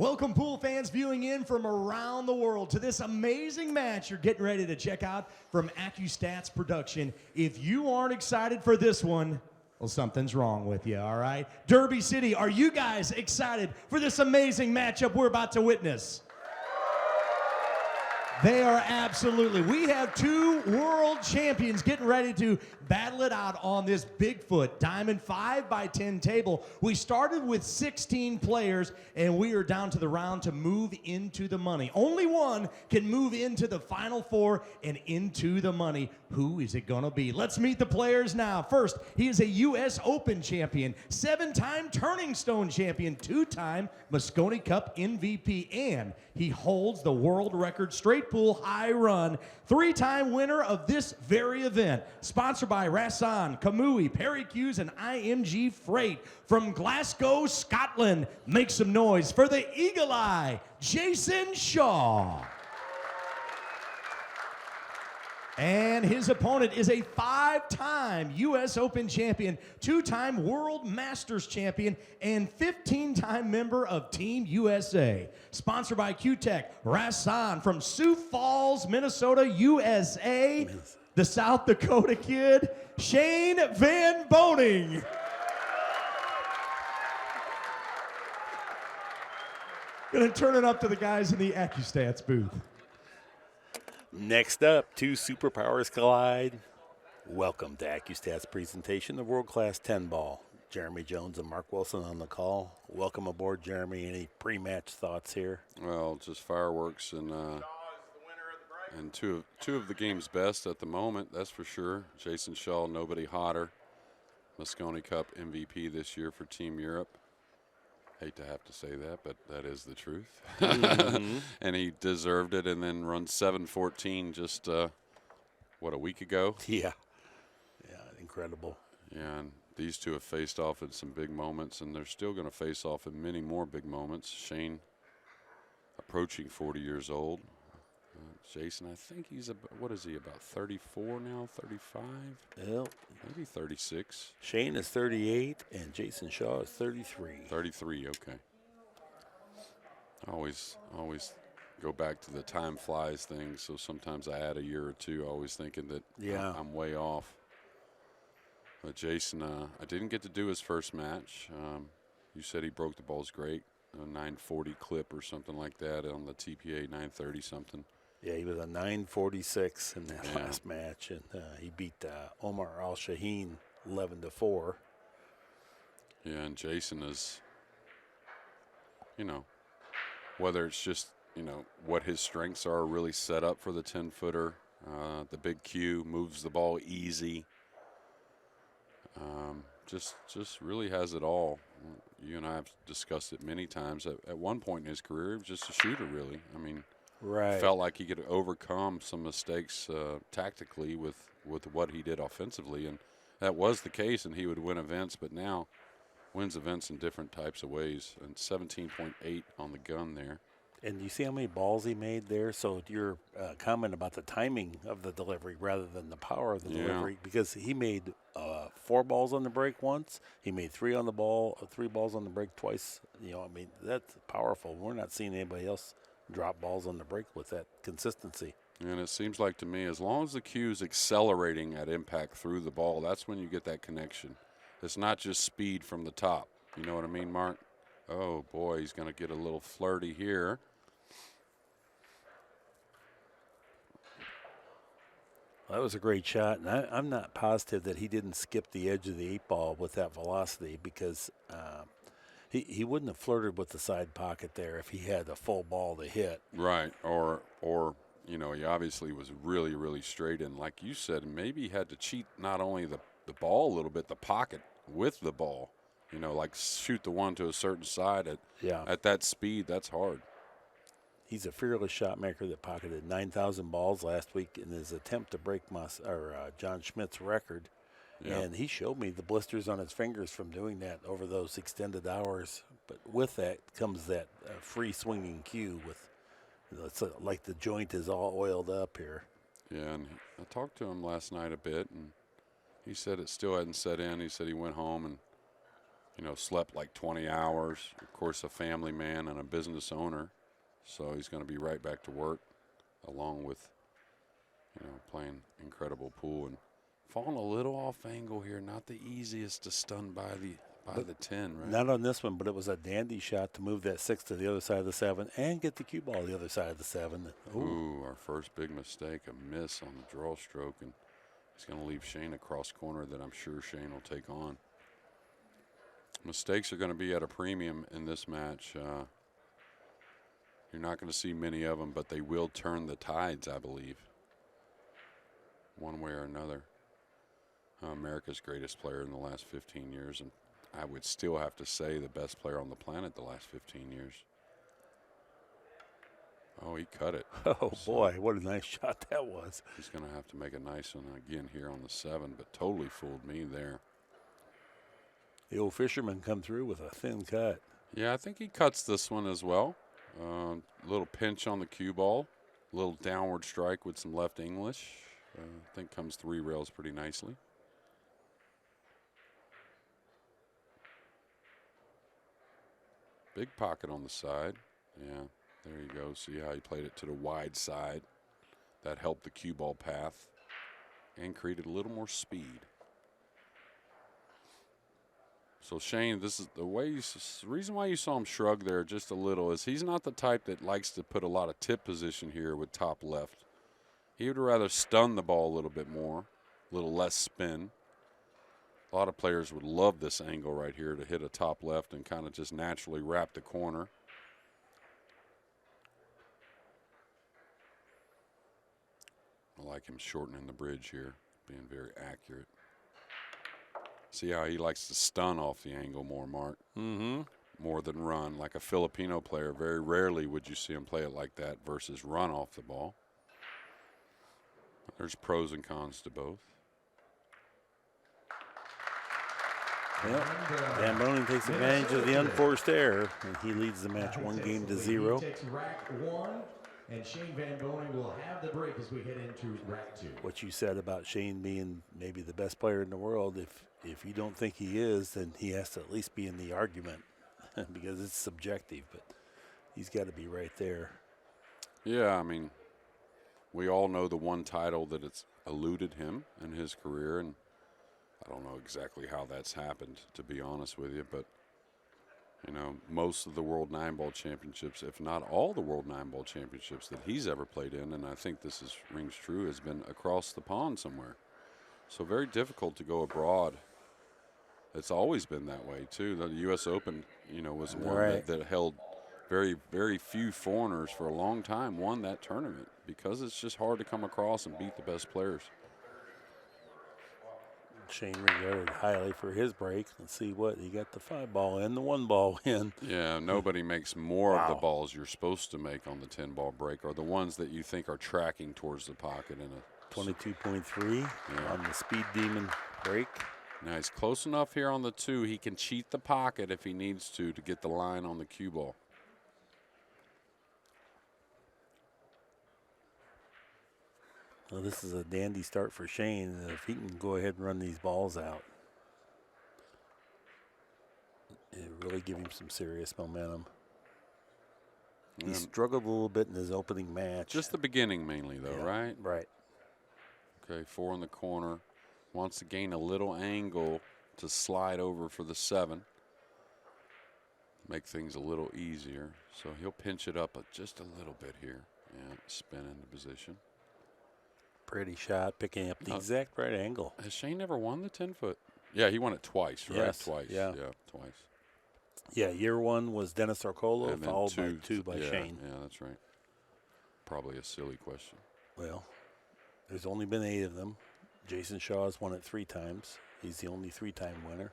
Welcome, pool fans viewing in from around the world to this amazing match you're getting ready to check out from Accu-Stats production. If you aren't excited for this one, well, something's wrong with you, all right? Derby City, are you guys excited for this amazing matchup we're about to witness? They are absolutely. We have two world champions getting ready to battle it out on this Bigfoot Diamond 5x10 table. We started with 16 players, and we are down to the round to move into the money. Only one can move into the final four and into the money. Who is it going to be? Let's meet the players now. First, he is a U.S. Open champion, 7-time Turning Stone champion, 2-time Moscone Cup MVP, and he holds the world record straight pool high run, 3-time winner of this very event. Sponsored by Rassan, Kamui, Perry Hughes, and IMG Freight from Glasgow, Scotland. Make some noise for the Eagle Eye, Jayson Shaw. And his opponent is a 5-time U.S. Open champion, 2-time World Masters champion, and 15-time member of Team USA. Sponsored by Q-Tech, Rassan from Sioux Falls, Minnesota, USA. The South Dakota kid, Shane Van Boening. Gonna turn it up to the guys in the Accu-Stats booth. Next up, two superpowers collide. Welcome to Accu-Stats presentation, the world-class 10-ball. Jeremy Jones and Mark Wilson on the call. Welcome aboard, Jeremy. Any pre-match thoughts here? Well, just fireworks and two of the game's best at the moment, that's for sure. Jayson Shaw, nobody hotter. Moscone Cup MVP this year for Team Europe. Hate to have to say that, but that is the truth. Mm-hmm. And he deserved it, and then run 7-14 just, a week ago? Yeah. Yeah, incredible. Yeah, and these two have faced off in some big moments, and they're still going to face off in many more big moments. Shane approaching 40 years old. Jayson, I think he's what is he, about 34 now, 35? Well, maybe 36. Shane is 38 and Jayson Shaw is 33. 33, okay. I always go back to the time flies thing, so sometimes I add a year or two, always thinking that I'm way off. But Jayson, I didn't get to do his first match. You said he broke the balls great, a 940 clip or something like that on the TPA 930 something. Yeah, he was a 946 in that last match, and he beat Omar Al-Shaheen 11-4. Yeah, and Jayson is, whether it's just, what his strengths are really set up for the 10-footer. The big cue, moves the ball easy. Just really has it all. You and I have discussed it many times. At one point in his career, he was just a shooter, really. I mean, right. Felt like he could overcome some mistakes tactically with what he did offensively, and that was the case, and he would win events, but now wins events in different types of ways, and 17.8 on the gun there. And you see how many balls he made there? So your comment about the timing of the delivery rather than the power of the delivery, because he made 4 balls on the break once. He made 3 balls on the break twice. That's powerful. We're not seeing anybody else drop balls on the break with that consistency. And it seems like to me, as long as the cue is accelerating at impact through the ball, that's when you get that connection. It's not just speed from the top. You know what I mean, Mark? Oh, boy, he's going to get a little flirty here. Well, that was a great shot, and I'm not positive that he didn't skip the edge of the 8-ball with that velocity, because he wouldn't have flirted with the side pocket there if he had a full ball to hit. Right, or he obviously was really, really straight in. Like you said, maybe he had to cheat not only the ball a little bit, the pocket with the ball. Like shoot the one to a certain side at that speed. That's hard. He's a fearless shot maker that pocketed 9,000 balls last week in his attempt to break John Schmidt's record. Yeah. And he showed me the blisters on his fingers from doing that over those extended hours. But with that comes that free swinging cue with, it's like the joint is all oiled up here. Yeah, and I talked to him last night a bit, and he said it still hadn't set in. He said he went home and you know, slept like 20 hours. Of course, a family man and a business owner. So he's going to be right back to work, along with, you know, playing incredible pool and falling a little off angle here. Not the easiest to stun by the 10, right? Not on this one, but it was a dandy shot to move that 6 to the other side of the 7 and get the cue ball the other side of the 7. Ooh, our first big mistake, a miss on the draw stroke, and he's going to leave Shane across corner that I'm sure Shane will take on. Mistakes are going to be at a premium in this match. You're not going to see many of them, but they will turn the tides, I believe, one way or another. America's greatest player in the last 15 years, and I would still have to say the best player on the planet the last 15 years. Oh, he cut it. Oh, boy, what a nice shot that was. He's going to have to make a nice one again here on the 7, but totally fooled me there. The old fisherman come through with a thin cut. Yeah, I think he cuts this one as well. Little pinch on the cue ball. Little downward strike with some left English. I think comes 3 rails pretty nicely. Big pocket on the side. Yeah, there you go. See how he played it to the wide side. That helped the cue ball path and created a little more speed. So Shane, this is the way the reason why you saw him shrug there just a little is he's not the type that likes to put a lot of tip position here with top left. He would rather stun the ball a little bit more, a little less spin. A lot of players would love this angle right here to hit a top left and kind of just naturally wrap the corner. I like him shortening the bridge here, being very accurate. See how he likes to stun off the angle more, Mark? Mm-hmm. More than run. Like a Filipino player, very rarely would you see him play it like that versus run off the ball. There's pros and cons to both. Well, Dan Boening takes advantage of the unforced error, and he leads the match 1-0. He takes rack 1, and Shane Van Boening will have the break as we head into rack 2. What you said about Shane being maybe the best player in the world, if you don't think he is, then he has to at least be in the argument because it's subjective, but he's got to be right there. Yeah, I mean, we all know the one title that it's eluded him in his career, and I don't know exactly how that's happened, to be honest with you, but, you know, most of the World 9-Ball Championships, if not all the World 9-Ball Championships that he's ever played in, and I think this rings true, has been across the pond somewhere. So very difficult to go abroad. It's always been that way, too. The U.S. Open, you know, was one that held very, very few foreigners for a long time, won that tournament because it's just hard to come across and beat the best players. Shane regarded highly for his break. Let's see what he got: the 5-ball in, the 1-ball in. Yeah, nobody makes more of the balls you're supposed to make on the 10-ball break, or the ones that you think are tracking towards the pocket in a 22.3 on the Speed Demon break. Now he's close enough here on the 2. He can cheat the pocket if he needs to get the line on the cue ball. Well, this is a dandy start for Shane. If he can go ahead and run these balls out, it really give him some serious momentum. He struggled a little bit in his opening match. Just the beginning mainly, though, right? Right. Okay, 4 in the corner. Wants to gain a little angle to slide over for the 7. Make things a little easier. So he'll pinch it up just a little bit here. Yeah, spin into position. Pretty shot, picking up the exact right angle. Has Shane never won the 10-foot? Yeah, he won it twice, right? Yes, Twice. yeah. Twice. Yeah, year 1 was Dennis Arcolo, followed by 2 by Shane. Yeah, that's right. Probably a silly question. Well, there's only been 8 of them. Jayson Shaw's won it 3 times. He's the only 3-time winner.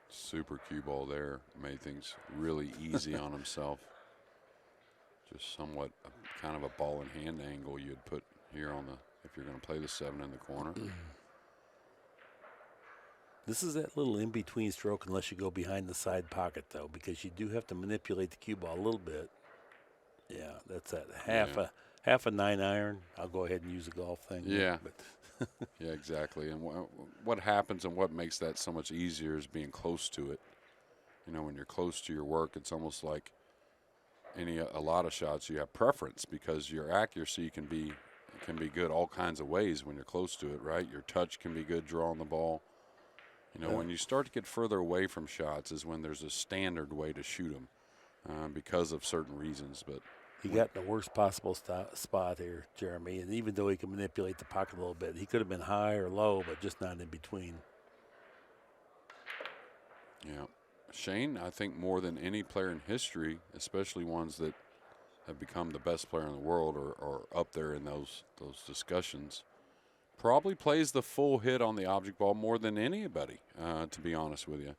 Super cue ball there. Made things really easy on himself. Just somewhat kind of a ball in hand angle you'd put here on the, if you're going to play the 7 in the corner. This is that little in-between stroke unless you go behind the side pocket, though, because you do have to manipulate the cue ball a little bit. Yeah, that's that half a 9-iron, I'll go ahead and use a golf thing. Yeah. But Yeah, exactly. And what happens and what makes that so much easier is being close to it. You know, when you're close to your work, it's almost like a lot of shots you have preference because your accuracy can be good all kinds of ways when you're close to it, right? Your touch can be good drawing the ball. You know, when you start to get further away from shots is when there's a standard way to shoot them because of certain reasons. But he got in the worst possible spot here, Jeremy. And even though he can manipulate the pocket a little bit, he could have been high or low, but just not in between. Yeah. Shane, I think more than any player in history, especially ones that have become the best player in the world or up there in those discussions, probably plays the full hit on the object ball more than anybody, to be honest with you.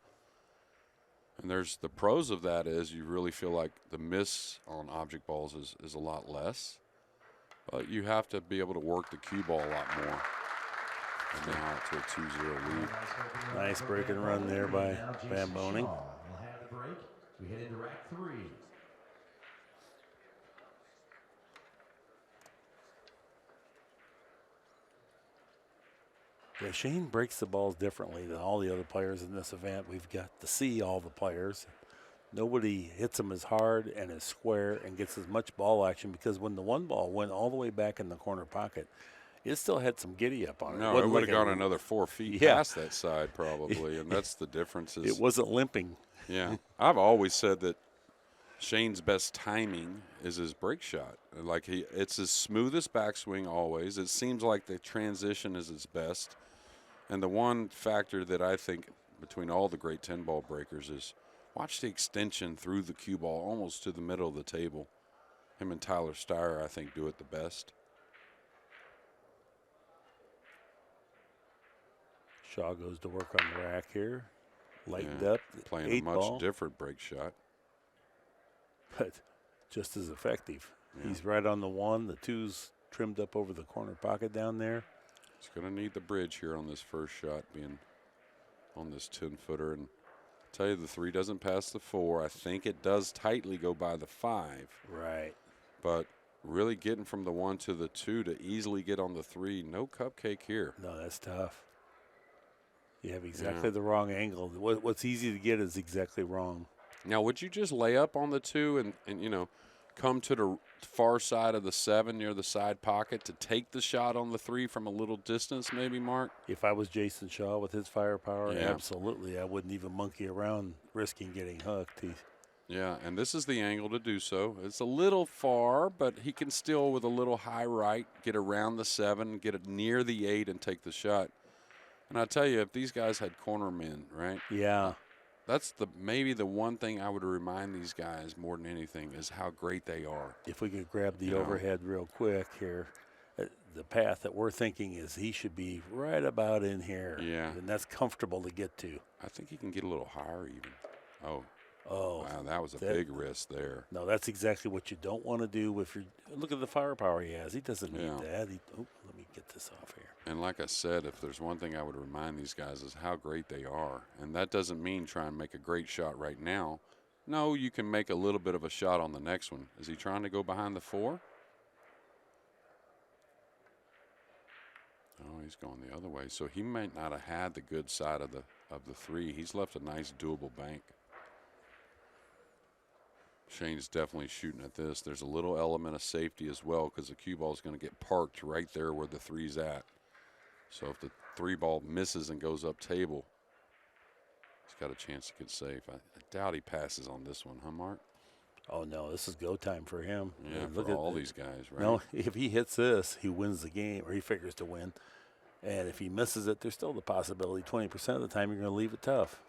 And there's the pros of that is you really feel like the miss on object balls is a lot less. But you have to be able to work the cue ball a lot more. And now to a 2-0 lead. Nice break and run there by Van Boening. We'll have the break. We head into rack 3. Yeah, Shane breaks the balls differently than all the other players in this event. We've got to see all the players. Nobody hits them as hard and as square and gets as much ball action because when the one ball went all the way back in the corner pocket, it still had some giddy up on it. No, it would have gone another 4 feet past that side probably, and that's the difference. It wasn't limping. Yeah. I've always said that Shane's best timing is his break shot. Like it's his smoothest backswing always. It seems like the transition is his best. And the one factor that I think between all the great 10-ball breakers is watch the extension through the cue ball almost to the middle of the table. Him and Tyler Steyer, I think, do it the best. Shaw goes to work on the rack here. Lightened up. Playing a much different break shot. But just as effective. Yeah. He's right on the 1. The 2's trimmed up over the corner pocket down there. He's going to need the bridge here on this first shot, being on this 10-footer. And I'll tell you, the 3 doesn't pass the 4. I think it does tightly go by the 5. Right. But really getting from the 1 to the 2 to easily get on the 3, no cupcake here. No, that's tough. You have exactly the wrong angle. What's easy to get is exactly wrong. Now, would you just lay up on the 2 and you know, come to the far side of the 7 near the side pocket to take the shot on the 3 from a little distance maybe, Mark? If I was Jayson Shaw with his firepower, absolutely. I wouldn't even monkey around risking getting hooked. Yeah, and this is the angle to do so. It's a little far, but he can still, with a little high right, get around the 7, get it near the 8 and take the shot. And I tell you, if these guys had corner men, right? Yeah. That's maybe the one thing I would remind these guys more than anything is how great they are. If we could grab the overhead real quick here, the path that we're thinking is he should be right about in here. Yeah. And that's comfortable to get to. I think he can get a little higher even. Oh, wow, that was a big risk there. No, that's exactly what you don't want to do if you're – look at the firepower he has. He doesn't need that. Let me get this off here. And like I said, if there's one thing I would remind these guys is how great they are. And that doesn't mean try and make a great shot right now. No, you can make a little bit of a shot on the next one. Is he trying to go behind the 4? Oh, he's going the other way. So he might not have had the good side of the 3. He's left a nice doable bank. Shane's definitely shooting at this. There's a little element of safety as well because the cue ball is going to get parked right there where the 3's at. So if the 3 ball misses and goes up table, he's got a chance to get safe. I doubt he passes on this one, huh, Mark? Oh, no, this is go time for him. Yeah, look at all these guys, right? No, if he hits this, he wins the game, or he figures to win. And if he misses it, there's still the possibility 20% of the time you're going to leave it tough.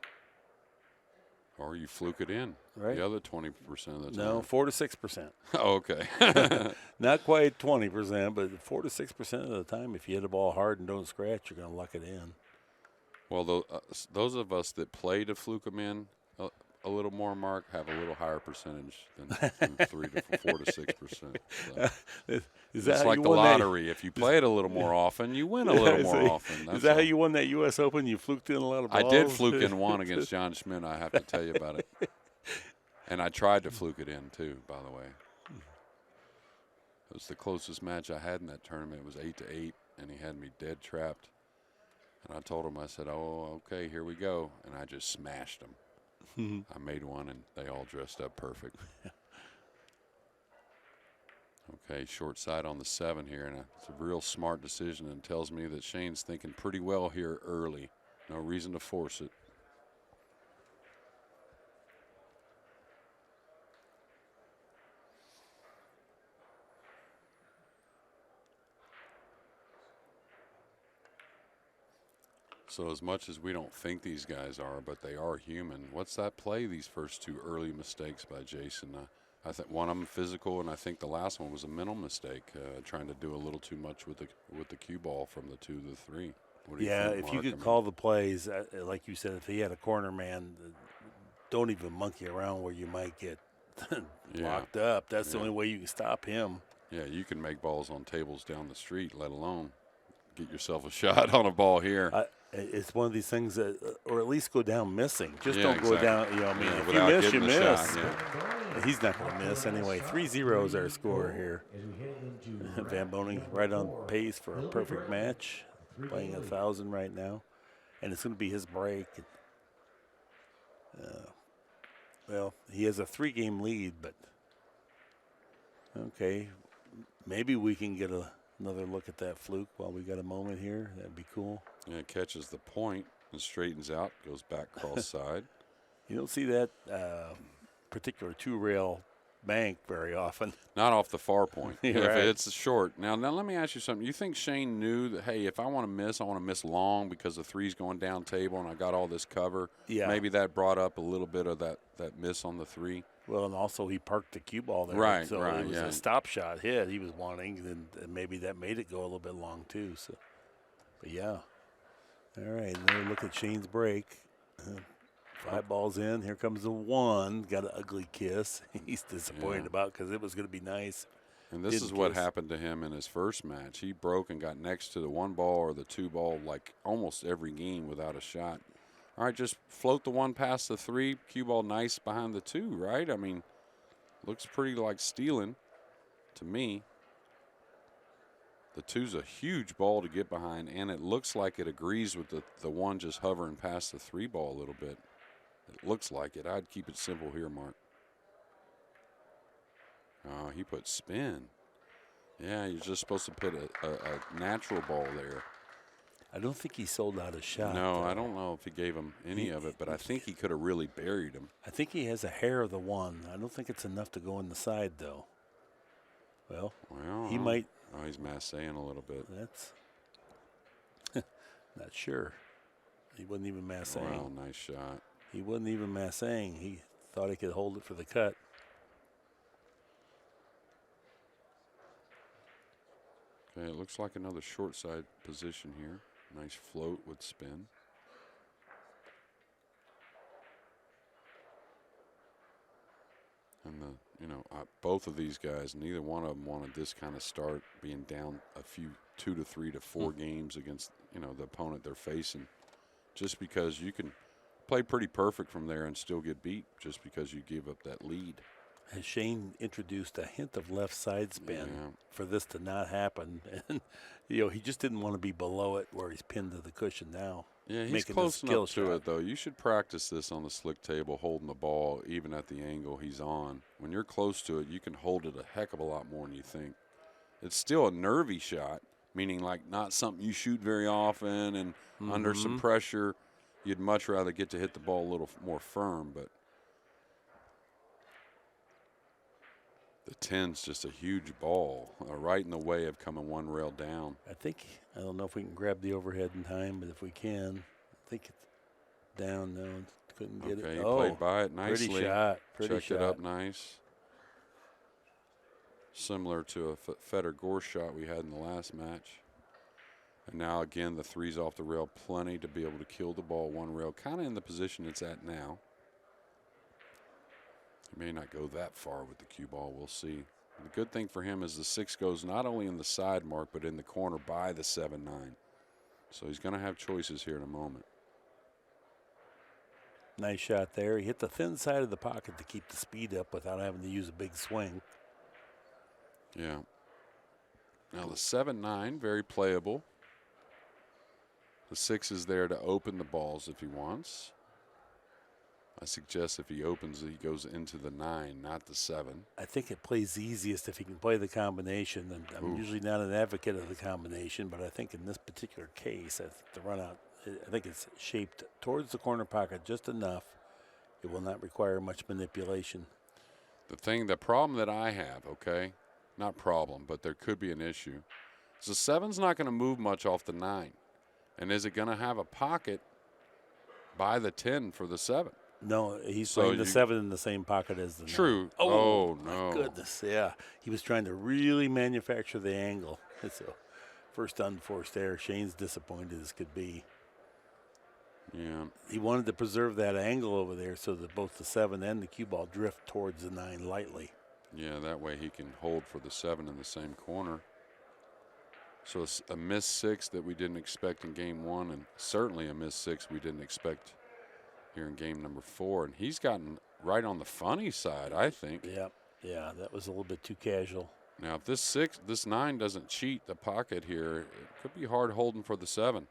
Or you fluke it in, right? The other 20% of the time. No, 4 to 6%. Oh, okay. Not quite 20%, but 4 to 6% of the time, if you hit a ball hard and don't scratch, you're going to luck it in. Well, those of us that play to fluke them in a little more, Mark, have a little higher percentage than 3 to 4 to 6%. So. It's like the lottery. If you play it a little more often, you win a little more often. Is that how you won that U.S. Open? You fluked in a lot of balls? I did fluke in one against John Schmidt. I have to tell you about it. And I tried to fluke it in, too, by the way. It was the closest match I had in that tournament. It was 8-8, and he had me dead trapped. And I told him, I said, oh, okay, here we go. And I just smashed him. I made one, and they all dressed up perfect. Okay, short side on the 7 here, and it's a real smart decision and tells me that Shane's thinking pretty well here early. No reason to force it. So as much as we don't think these guys are, but they are human, what's that play, these first 2 early mistakes by Jayson? I think one of them physical, and I think the last one was a mental mistake, trying to do a little too much with the cue ball from the 2 to the 3. What do you think, if Mark? you could call the plays, like you said, if he had a corner man, don't even monkey around where you might get locked up. That's the only way you can stop him. Yeah, you can make balls on tables down the street, let alone get yourself a shot on a ball here. It's one of these things that, or at least go down missing. Just don't exactly. go down. You know, I mean, if you miss, you miss. He's not going to miss anyway. 3-0 is our score here. Van Boening right on pace for a perfect match, playing 1,000 right now, and it's going to be his break. Well, he has a 3-game lead, but okay, maybe we can get another look at that fluke while we got a moment here. That'd be cool. Yeah, catches the point and straightens out, goes back cross side. You don't see that particular 2-rail bank very often. Not off the far point. If it's short. Now let me ask you something. You think Shane knew that, hey, if I want to miss long because the 3's going down table and I got all this cover? Yeah. Maybe that brought up a little bit of that miss on the 3. Well, and also he parked the cue ball there. Right, so right, it was a stop shot hit he was wanting, and maybe that made it go a little bit long too. So, but yeah. All right, another look at Shane's break. 5 balls in. Here comes the 1. Got an ugly kiss. He's disappointed about because it was going to be nice. And this is what happened to him in his first match. He broke and got next to the 1 ball or the 2 ball like almost every game without a shot. All right, just float the 1 past the 3. Cue ball nice behind the 2, right? I mean, looks pretty like stealing to me. The 2's a huge ball to get behind, and it looks like it agrees with the 1 just hovering past the 3 ball a little bit. It looks like it. I'd keep it simple here, Mark. Oh, he put spin. Yeah, you're just supposed to put a natural ball there. I don't think he sold out a shot. No, I don't know if he gave him any of it, but I think he could have really buried him. I think he has a hair of the 1. I don't think it's enough to go in the side, though. Well, he might. Oh, he's massaying a little bit. That's not sure. He wasn't even massaying. Wow, nice shot. He wasn't even massaying. He thought he could hold it for the cut. Okay, it looks like another short side position here. Nice float with spin. And both of these guys, neither one of them wanted this kind of start, being down a few 2 to 3 to 4 games against the opponent they're facing, just because you can play pretty perfect from there and still get beat just because you give up that lead. Has Shane introduced a hint of left side spin for this to not happen? And he just didn't want to be below it where he's pinned to the cushion now. Yeah, he's close enough to it, though. You should practice this on the slick table, holding the ball even at the angle he's on. When you're close to it, you can hold it a heck of a lot more than you think. It's still a nervy shot, meaning like not something you shoot very often and under some pressure. You'd much rather get to hit the ball a little more firm, but the 10's just a huge ball, right in the way of coming 1 rail down. I don't know if we can grab the overhead in time, but if we can, I think it's down. No, couldn't get it. Okay, he played by it nicely. Pretty shot. Checked it up nice. Similar to a Federer shot we had in the last match. And now, again, the 3's off the rail, plenty to be able to kill the ball 1 rail, kind of in the position it's at now. He may not go that far with the cue ball. We'll see. The good thing for him is the 6 goes not only in the side mark, but in the corner by the 7-9. So he's going to have choices here in a moment. Nice shot there. He hit the thin side of the pocket to keep the speed up without having to use a big swing. Yeah. Now the 7-9, very playable. The 6 is there to open the balls if he wants. I suggest if he opens it, he goes into the 9, not the 7. I think it plays easiest if he can play the combination. And I'm usually not an advocate of the combination, but I think in this particular case, I think the run out, I think it's shaped towards the corner pocket just enough. It will not require much manipulation. The problem that I have, okay, not problem, but there could be an issue, is the 7's not going to move much off the 9. And is it going to have a pocket by the 10 for the 7? No, he's playing the 7 in the same pocket as the 9. True. Oh, no. My goodness, yeah. He was trying to really manufacture the angle. It's a first unforced error. Shane's disappointed as could be. Yeah. He wanted to preserve that angle over there so that both the 7 and the cue ball drift towards the 9 lightly. Yeah, that way he can hold for the 7 in the same corner. So it's a missed 6 that we didn't expect in game 1, and certainly a missed 6 we didn't expect here in game number 4. And he's gotten right on the funny side, I think. Yep. Yeah, that was a little bit too casual. Now, if this 9 doesn't cheat the pocket here, it could be hard holding for the 7.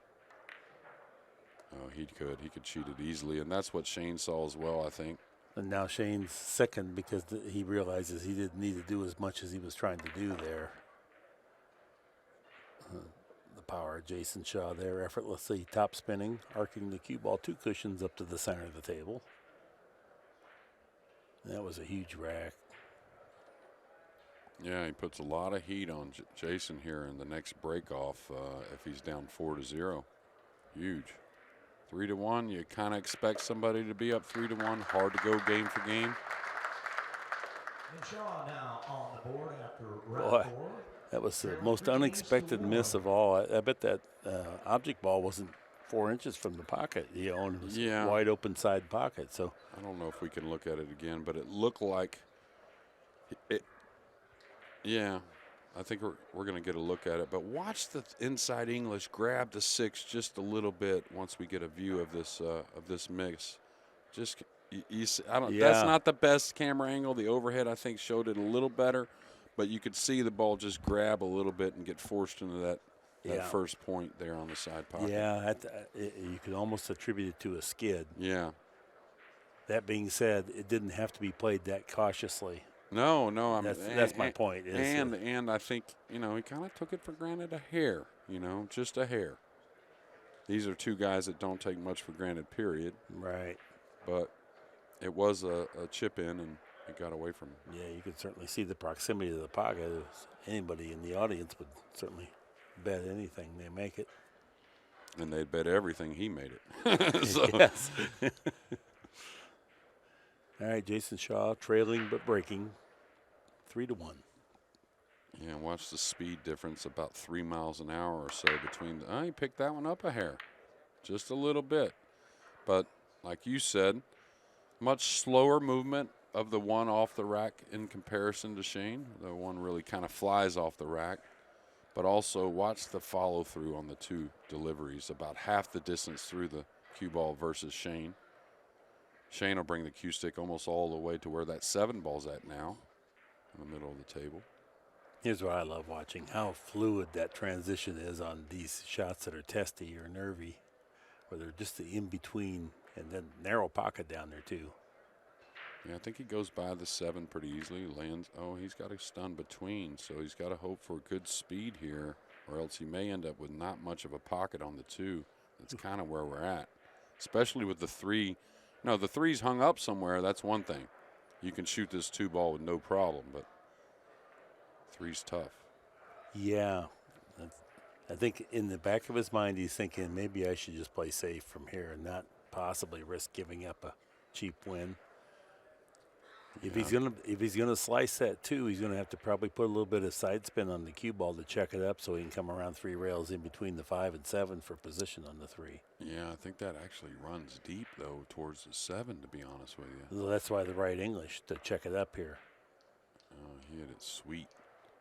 Oh, he could cheat it easily, and that's what Shane saw as well, I think. And now Shane's second because he realizes he didn't need to do as much as he was trying to do there. The power of Jayson Shaw there, effortlessly top spinning, arcing the cue ball 2 cushions up to the center of the table. That was a huge rack. Yeah, he puts a lot of heat on Jayson here in the next break off if he's down 4-0. Huge. 3-1, you kind of expect somebody to be up 3-1. Hard to go game for game. And Shaw now on the board after round 4. That was the most unexpected miss of all. I bet that object ball wasn't 4 inches from the pocket, and it was wide open side pocket. So I don't know if we can look at it again, but it looked like it. Yeah, I think we're going to get a look at it. But watch the inside English grab the 6 just a little bit once we get a view of this mix. Just you see, that's not the best camera angle. The overhead I think showed it a little better. But you could see the ball just grab a little bit and get forced into that first point there on the side pocket. Yeah, you could almost attribute it to a skid. Yeah. That being said, it didn't have to be played that cautiously. No. That's my point. And I think, he kind of took it for granted a hair, just a hair. These are 2 guys that don't take much for granted, period. Right. But it was a chip in, and it got away from him. Yeah, you could certainly see the proximity to the pocket. Anybody in the audience would certainly bet anything they make it. And they'd bet everything he made it. Yes. All right, Jayson Shaw trailing but breaking 3-1. Yeah, watch the speed difference, about 3 miles an hour or so between he picked that one up a hair. Just a little bit. But like you said, much slower movement of the one off the rack in comparison to Shane. The one really kind of flies off the rack. But also watch the follow through on the 2 deliveries, about half the distance through the cue ball versus Shane. Shane will bring the cue stick almost all the way to where that 7 ball's at now, in the middle of the table. Here's what I love watching, how fluid that transition is on these shots that are testy or nervy, where they're just the in-between and then narrow pocket down there too. Yeah, I think he goes by the 7 pretty easily. Lands. Oh, he's got a stun between, so he's got to hope for good speed here, or else he may end up with not much of a pocket on the 2. That's kind of where we're at, especially with the 3. No, the 3's hung up somewhere. That's one thing. You can shoot this 2 ball with no problem, but 3's tough. Yeah. I think in the back of his mind, he's thinking maybe I should just play safe from here and not possibly risk giving up a cheap win. If he's gonna slice that 2, he's gonna have to probably put a little bit of side spin on the cue ball to check it up so he can come around 3 rails in between the 5 and 7 for position on the 3. Yeah, I think that actually runs deep though towards the 7. To be honest with you, Well, that's why the right English to check it up here. He hit it sweet.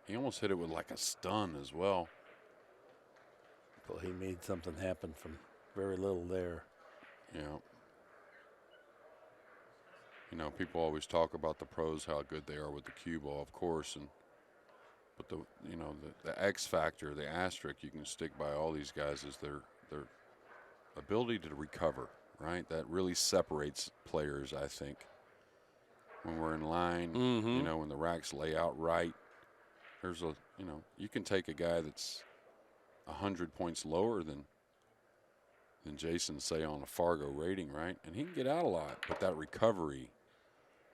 He almost hit it with like a stun as well. Well, he made something happen from very little there. Yeah. People always talk about the pros, how good they are with the cue ball, of course, and But the X factor, the asterisk you can stick by all these guys is their ability to recover, right? That really separates players, I think. When we're in line, when the racks lay out right, there's you can take a guy that's 100 points lower than Jayson, say, on a Fargo rating, right? And he can get out a lot, but that recovery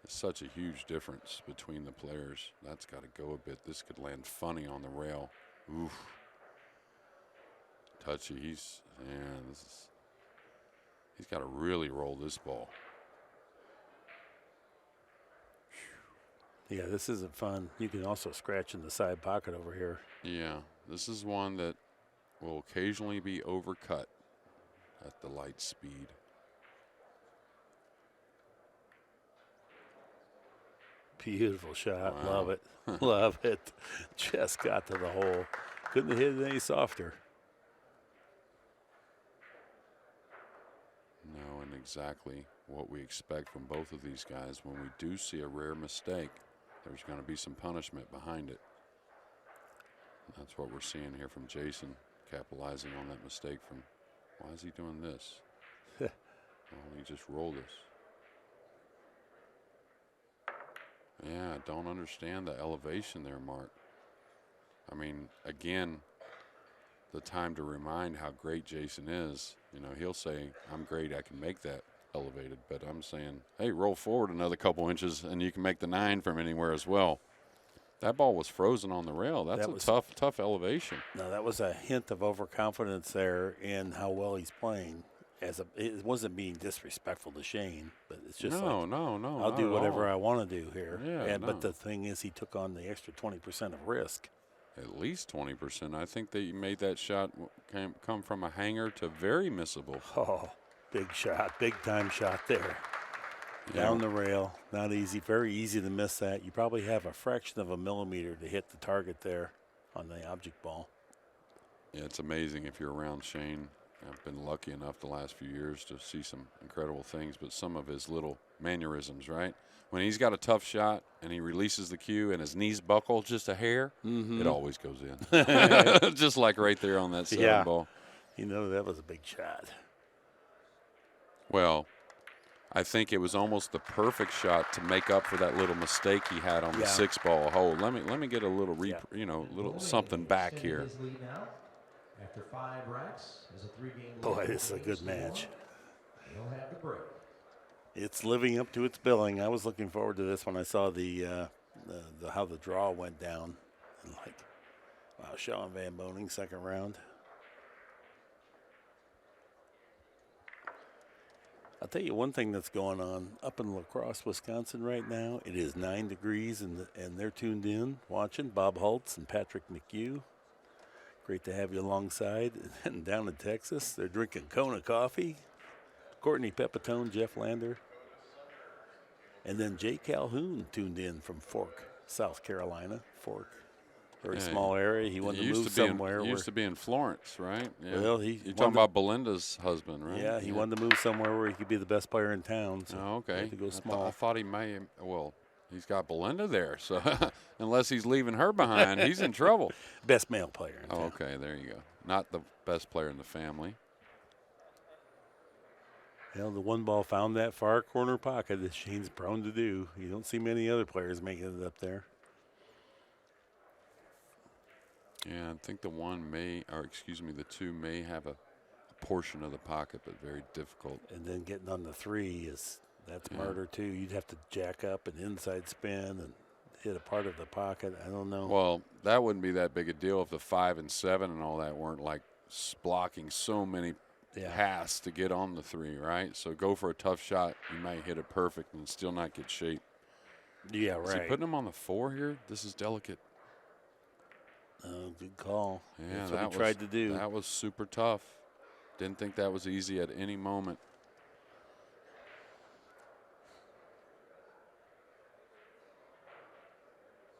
is such a huge difference between the players. That's got to go a bit. This could land funny on the rail. Oof. Touchy. He's got to really roll this ball. Yeah, this isn't fun. You can also scratch in the side pocket over here. Yeah, this is one that will occasionally be overcut at the light speed. Beautiful shot. Wow. Love it. Love it. Just got to the hole. Couldn't have hit it any softer. No, and exactly what we expect from both of these guys. When we do see a rare mistake, there's going to be some punishment behind it. And that's what we're seeing here from Jayson, capitalizing on that mistake from, why is he doing this? Well, he just rolled this. Yeah, I don't understand the elevation there, Mark. I mean, again, the time to remind how great Jayson is. He'll say, I'm great, I can make that elevated, but I'm saying, hey, roll forward another couple inches and you can make the 9 from anywhere as well. That ball was frozen on the rail. That's a tough elevation. No, that was a hint of overconfidence there in how well he's playing. It wasn't being disrespectful to Shane, but it's just no, I'll do whatever I want to do here. Yeah, But the thing is, he took on the extra 20% of risk. At least 20%. I think that you made that shot come from a hanger to very missable. Oh, big shot, big time shot there. Yeah. Down the rail, not easy, very easy to miss that. You probably have a fraction of a millimeter to hit the target there on the object ball. Yeah, it's amazing if you're around Shane. I've been lucky enough the last few years to see some incredible things, but some of his little mannerisms, right? When he's got a tough shot and he releases the cue and his knees buckle just a hair, it always goes in. Just like right there on that 7 ball. That was a big shot. Well, I think it was almost the perfect shot to make up for that little mistake he had on the 6 ball hole. Let me get a little little something back here. After 5 racks, is a 3-game. Boy, this is a good match. They'll have the break. It's living up to its billing. I was looking forward to this when I saw the how the draw went down. And wow, Sean Van Boening, second round. I'll tell you one thing that's going on up in La Crosse, Wisconsin right now. It is 9 degrees, and they're tuned in, watching. Bob Holtz and Patrick McHugh. Great to have you alongside. And down in Texas, they're drinking Kona coffee. Courtney Pepitone, Jeff Lander. And then Jay Calhoun tuned in from Fork, South Carolina. Fork, very small area. He wanted to move somewhere. He used to be in Florence, right? Yeah. Well, you're talking about Belinda's husband, right? Yeah, he wanted to move somewhere where he could be the best player in town. So okay. He had to go small. I thought he may. Well, he's got Belinda there, so unless he's leaving her behind, he's in trouble. Best male player in town. Okay, there you go. Not the best player in the family. Well, the 1 ball found that far corner pocket that Shane's prone to do. You don't see many other players making it up there. Yeah, I think the 2 may have a portion of the pocket, but very difficult. And then getting on the 3 that's murder too. You'd have to jack up an inside spin and hit a part of the pocket. I don't know. Well, that wouldn't be that big a deal if the 5 and 7 and all that weren't like blocking so many pass to get on the 3, right? So go for a tough shot. You might hit it perfect and still not get shape. Yeah, right. Is he putting him on the 4 here? This is delicate. Oh, good call. Yeah, that's what he tried to do. That was super tough. Didn't think that was easy at any moment.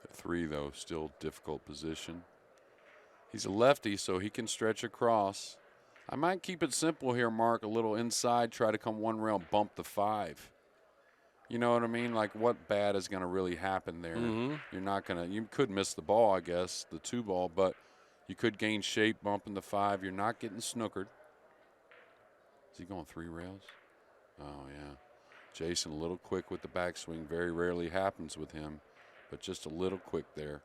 The 3, though, still difficult position. He's a lefty, so he can stretch across. I might keep it simple here, Mark. A little inside, try to come 1 rail, bump the 5. You know what I mean? Like, what bad is going to really happen there? You're not going to – you could miss the ball, I guess, the 2-ball, but you could gain shape bumping the 5. You're not getting snookered. Is he going 3 rails? Oh, yeah. Jayson a little quick with the backswing. Very rarely happens with him, but just a little quick there.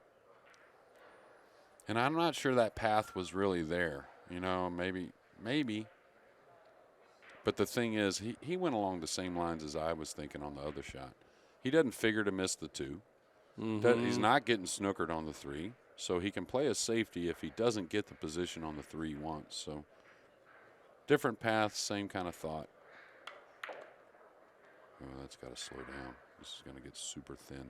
And I'm not sure that path was really there. You know, maybe. But the thing is, he went along the same lines as I was thinking on the other shot. He doesn't figure to miss the 2. He's not getting snookered on the 3, so he can play a safety if he doesn't get the position on the 3 he wants. So different paths, same kind of thought. Oh, that's got to slow down. This is going to get super thin.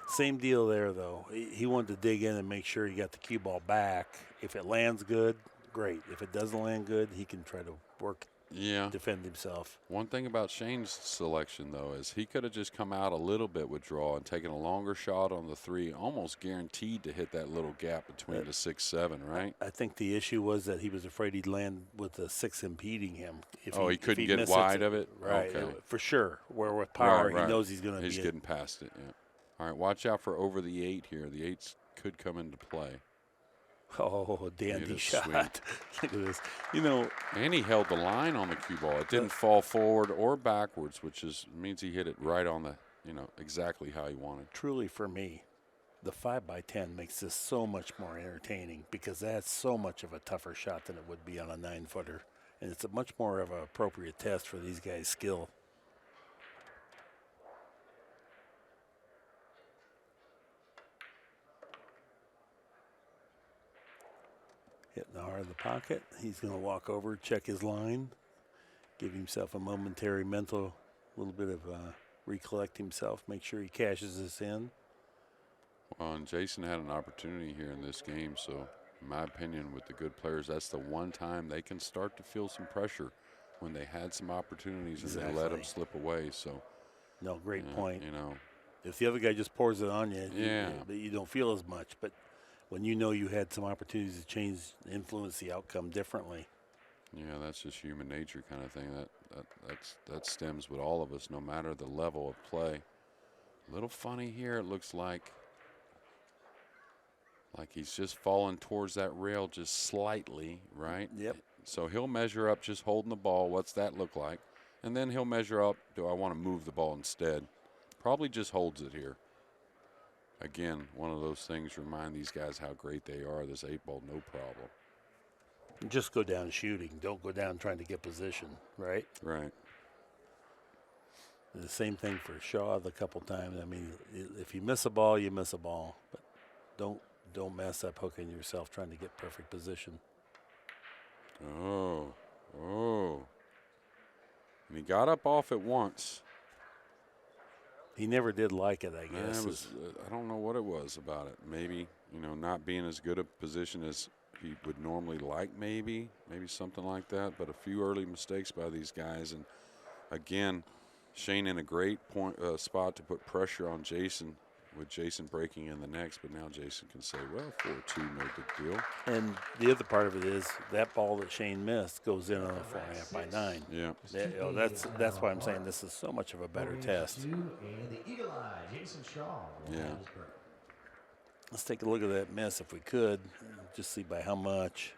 Same deal there, though. He wanted to dig in and make sure he got the cue ball back. If it lands good, great. If it doesn't land good, he can try to work, defend himself. One thing about Shane's selection, though, is he could have just come out a little bit with draw and taken a longer shot on the 3, almost guaranteed to hit that little gap between the 6-7, right? I think the issue was that he was afraid he'd land with the 6 impeding him. He couldn't get wide of it? Right, okay. For sure. Where with power, right. he knows he's going to be. He's getting past it, yeah. All right, watch out for over the 8 here. The 8s could come into play. Oh, dandy shot. Look at this. You know. And he held the line on the cue ball. It didn't fall forward or backwards, which means he hit it right on the, exactly how he wanted. Truly, for me, the 5x10 makes this so much more entertaining because that's so much of a tougher shot than it would be on a 9-footer. And it's a much more of an appropriate test for these guys' skill. Hitting hard in the pocket. He's going to walk over, check his line, give himself a momentary mental, little bit of recollect himself, make sure he cashes this in. Well, and Jayson had an opportunity here in this game, so in my opinion, with the good players, that's the one time they can start to feel some pressure when they had some opportunities and they let them slip away. So, no, great point. If the other guy just pours it on you, you don't feel as much, but when you know you had some opportunities to change, influence the outcome differently. Yeah, that's just human nature kind of thing. That stems with all of us, no matter the level of play. A little funny here. It looks like he's just falling towards that rail just slightly, right? Yep. So he'll measure up just holding the ball. What's that look like? And then he'll measure up, do I want to move the ball instead? Probably just holds it here. Again, one of those things, remind these guys how great they are. This 8-ball, no problem. Just go down shooting. Don't go down trying to get position, right? Right. The same thing for Shaw the couple times. I mean, if you miss a ball, you miss a ball. But don't mess up hooking yourself trying to get perfect position. Oh. And he got up off it once. He never did like it, I guess. I don't know what it was about it. Maybe, not being as good a position as he would normally like, maybe something like that. But a few early mistakes by these guys. And, again, Shane in a great spot to put pressure on Jayson, with Jayson breaking in the next. But now Jayson can say, well, 4-2, no big deal. And the other part of it is that ball that Shane missed goes in on a 4.5 by 9. Yeah. That's why I'm saying this is so much of a better test. And the Eagle Eye, Jayson Shaw. Yeah. Let's take a look at that miss if we could. Just see by how much.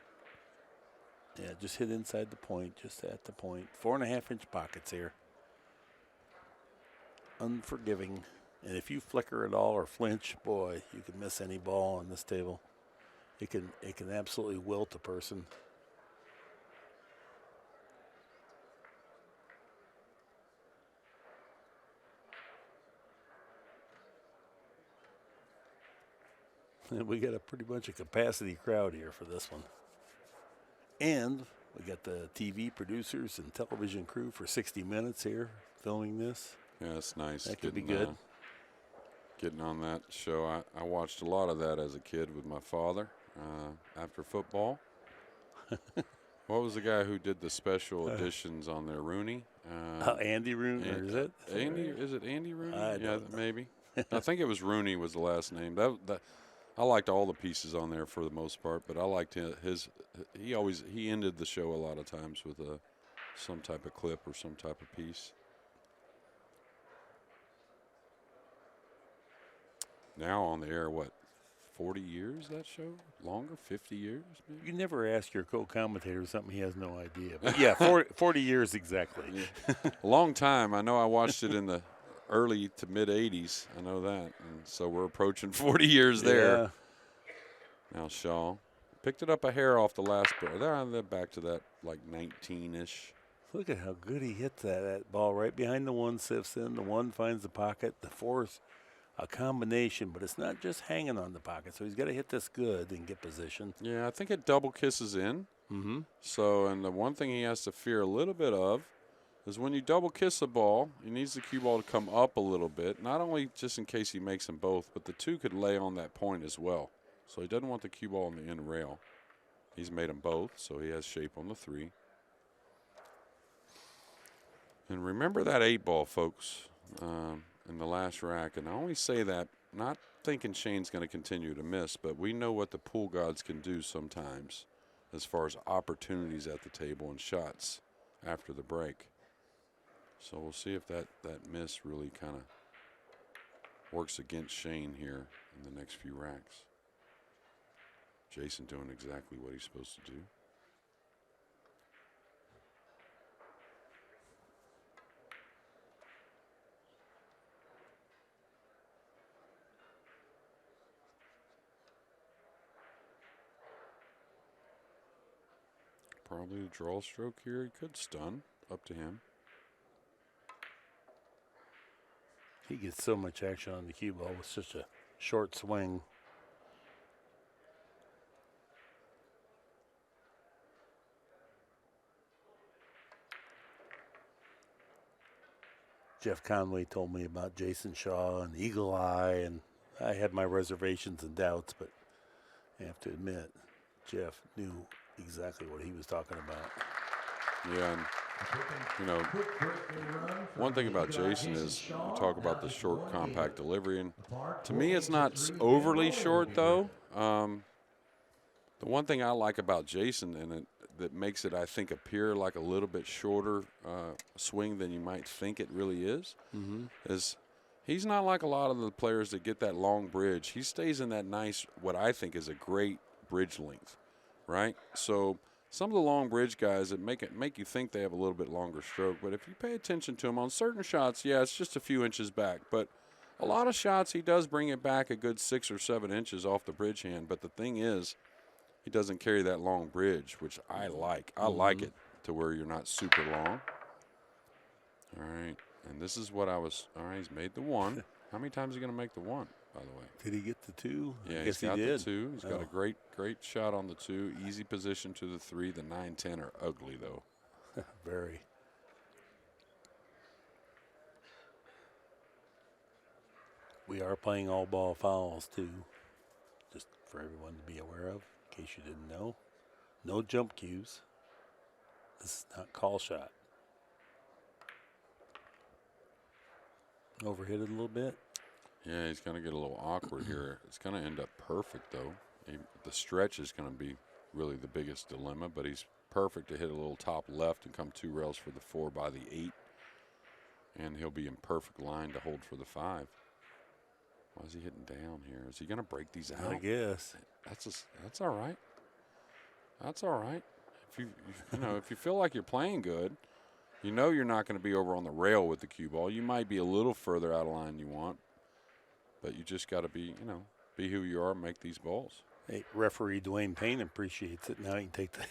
Yeah, just hit inside the point, just at the point. 4.5-inch pockets here. Unforgiving. And if you flicker at all or flinch, boy, you can miss any ball on this table. It can absolutely wilt a person. And we got a pretty much a capacity crowd here for this one. And we got the TV producers and television crew for 60 minutes here filming this. Yeah, that's nice. That could be good. Getting on that show. I watched a lot of that as a kid with my father after football. What was the guy who did the special editions on there? Rooney? Andy Rooney, or is it? Is it Andy Rooney? I don't know. Maybe. I think it was Rooney was the last name. I liked all the pieces on there for the most part, but I liked his. He ended the show a lot of times with some type of clip or some type of piece. now on the air, what, 40 years, that show? Longer? 50 years, maybe? You never ask your co-commentator something he has no idea. But yeah, 40 years exactly. Yeah. A long time. I know I watched it in the early to mid-'80s. I know that. And so we're approaching 40 years there. Yeah. Now Shaw picked it up a hair off the last ball. They're back to that, like, 19-ish. Look at how good he hits that ball right behind the one, sifts in. The one finds the pocket. The four's a combination, but it's not just hanging on the pocket. So he's got to hit this good and get position. Yeah, I think it double kisses in. Mm-hmm. So, and the one thing he has to fear a little bit of is when you double kiss a ball, he needs the cue ball to come up a little bit, not only just in case he makes them both, but the two could lay on that point as well. So he doesn't want the cue ball on the end rail. He's made them both, so he has shape on the 3. And remember that 8-ball, folks, in the last rack. And I only say that not thinking Shane's going to continue to miss, but we know what the pool gods can do sometimes as far as opportunities at the table and shots after the break. So we'll see if that miss really kind of works against Shane here in the next few racks. Jayson doing exactly what he's supposed to do. Probably a draw stroke here. He could stun. Up to him. He gets so much action on the cue ball with such a short swing. Jeff Conway told me about Jayson Shaw and Eagle Eye, and I had my reservations and doubts, but I have to admit, Jeff knew exactly what he was talking about. Yeah, and, you know, one thing about Jayson is you talk about the short, compact delivery, and to me it's not overly short, though. The one thing I like about Jayson, and that makes it, I think, appear like a little bit shorter swing than you might think it really is, is he's not like a lot of the players that get that long bridge. He stays in that nice, what I think is a great bridge length, right? So some of the long bridge guys that make you think they have a little bit longer stroke, but if you pay attention to him on certain shots, yeah, it's just a few inches back. But a lot of shots, he does bring it back a good 6 or 7 inches off the bridge hand. But the thing is, he doesn't carry that long bridge, which I like. I like it to where you're not super long. All right, and this is what I was. All right, he's made the 1. How many times is he going to make the 1? By the way, did he get the 2? Yeah, he's got the 2. He's got a great shot on the 2. Easy position to the 3. The 9, 10 are ugly though. Very. We are playing all ball fouls too, just for everyone to be aware of, in case you didn't know. No jump cues. This is not call shot. Overhit it a little bit. Yeah, he's going to get a little awkward here. It's going to end up perfect, though. The stretch is going to be really the biggest dilemma, but he's perfect to hit a little top left and come 2 rails for the 4 by the 8. And he'll be in perfect line to hold for the 5. Why is he hitting down here? Is he going to break these out? I guess. That's all right. That's all right. If you feel like you're playing good, you know you're not going to be over on the rail with the cue ball. You might be a little further out of line than you want, but you just got to be who you are and make these balls. Hey, referee Dwayne Payne appreciates it. Now he can take the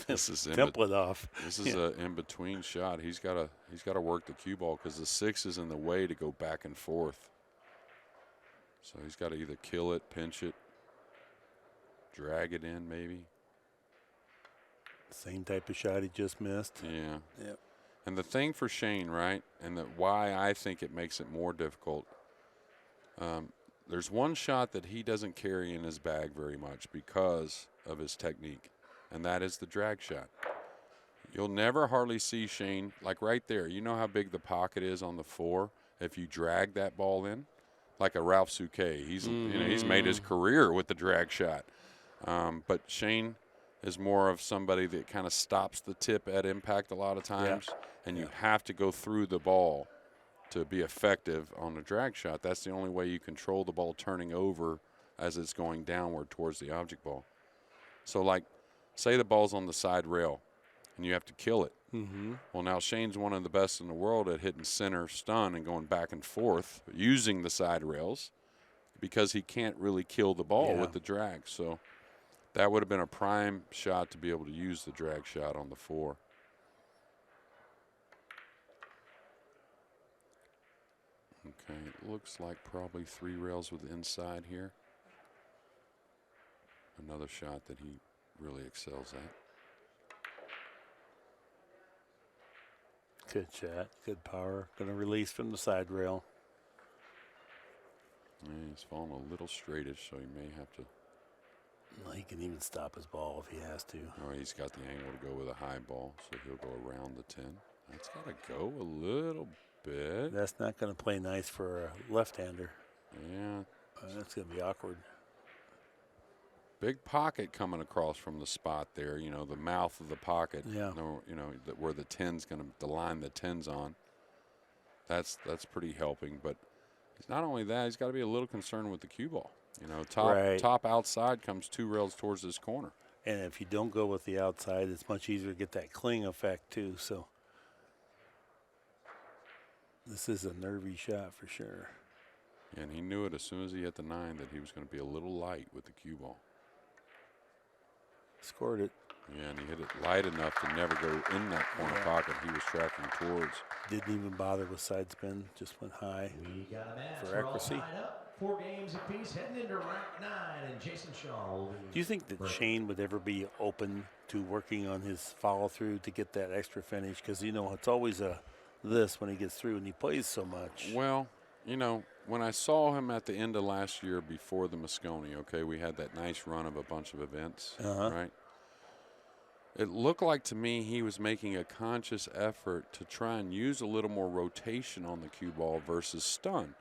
this is template off. This is an in-between shot. He's got to work the cue ball because the 6 is in the way to go back and forth. So he's got to either kill it, pinch it, drag it in maybe. Same type of shot he just missed. Yeah. Yep. And the thing for Shane, right, and why I think it makes it more difficult, there's one shot that he doesn't carry in his bag very much because of his technique, and that is the drag shot. You'll never hardly see Shane, like right there, you know how big the pocket is on the 4? If you drag that ball in, like a Ralph Souquet, he's made his career with the drag shot. But Shane is more of somebody that kind of stops the tip at impact a lot of times, and you have to go through the ball to be effective on a drag shot, that's the only way you control the ball turning over as it's going downward towards the object ball. So, like, say the ball's on the side rail and you have to kill it. Well, now Shane's one of the best in the world at hitting center stun and going back and forth using the side rails because he can't really kill the ball with the drag. So that would have been a prime shot to be able to use the drag shot on the 4. Okay, it looks like probably 3 rails with inside here. Another shot that he really excels at. Good shot, good power. Going to release from the side rail. Yeah, he's falling a little straightish, so he may have to. Well, he can even stop his ball if he has to. Or he's got the angle to go with a high ball, so he'll go around the 10. That's got to go a little bit. That's not going to play nice for a left-hander. Yeah. That's going to be awkward. Big pocket coming across from the spot there, you know, the mouth of the pocket. Yeah. You know, where the 10's going to line the 10's on. That's pretty helping. But he's not only that, he's got to be a little concerned with the cue ball. You know, top outside comes 2 rails towards this corner. And if you don't go with the outside, it's much easier to get that cling effect too. So this is a nervy shot for sure. And he knew it as soon as he hit the 9 that he was going to be a little light with the cue ball. Scored it. Yeah, and he hit it light enough to never go in that corner pocket he was tracking towards. Didn't even bother with side spin, just went high for accuracy. 4 games apiece, heading into round 9, and Jayson Shaw will Do you think that Shane would ever be open to working on his follow-through to get that extra finish? Because, you know, it's always a this when he gets through and he plays so much. Well, you know, when I saw him at the end of last year before the Moscone, okay, we had that nice run of a bunch of events, right? It looked like to me he was making a conscious effort to try and use a little more rotation on the cue ball versus stun.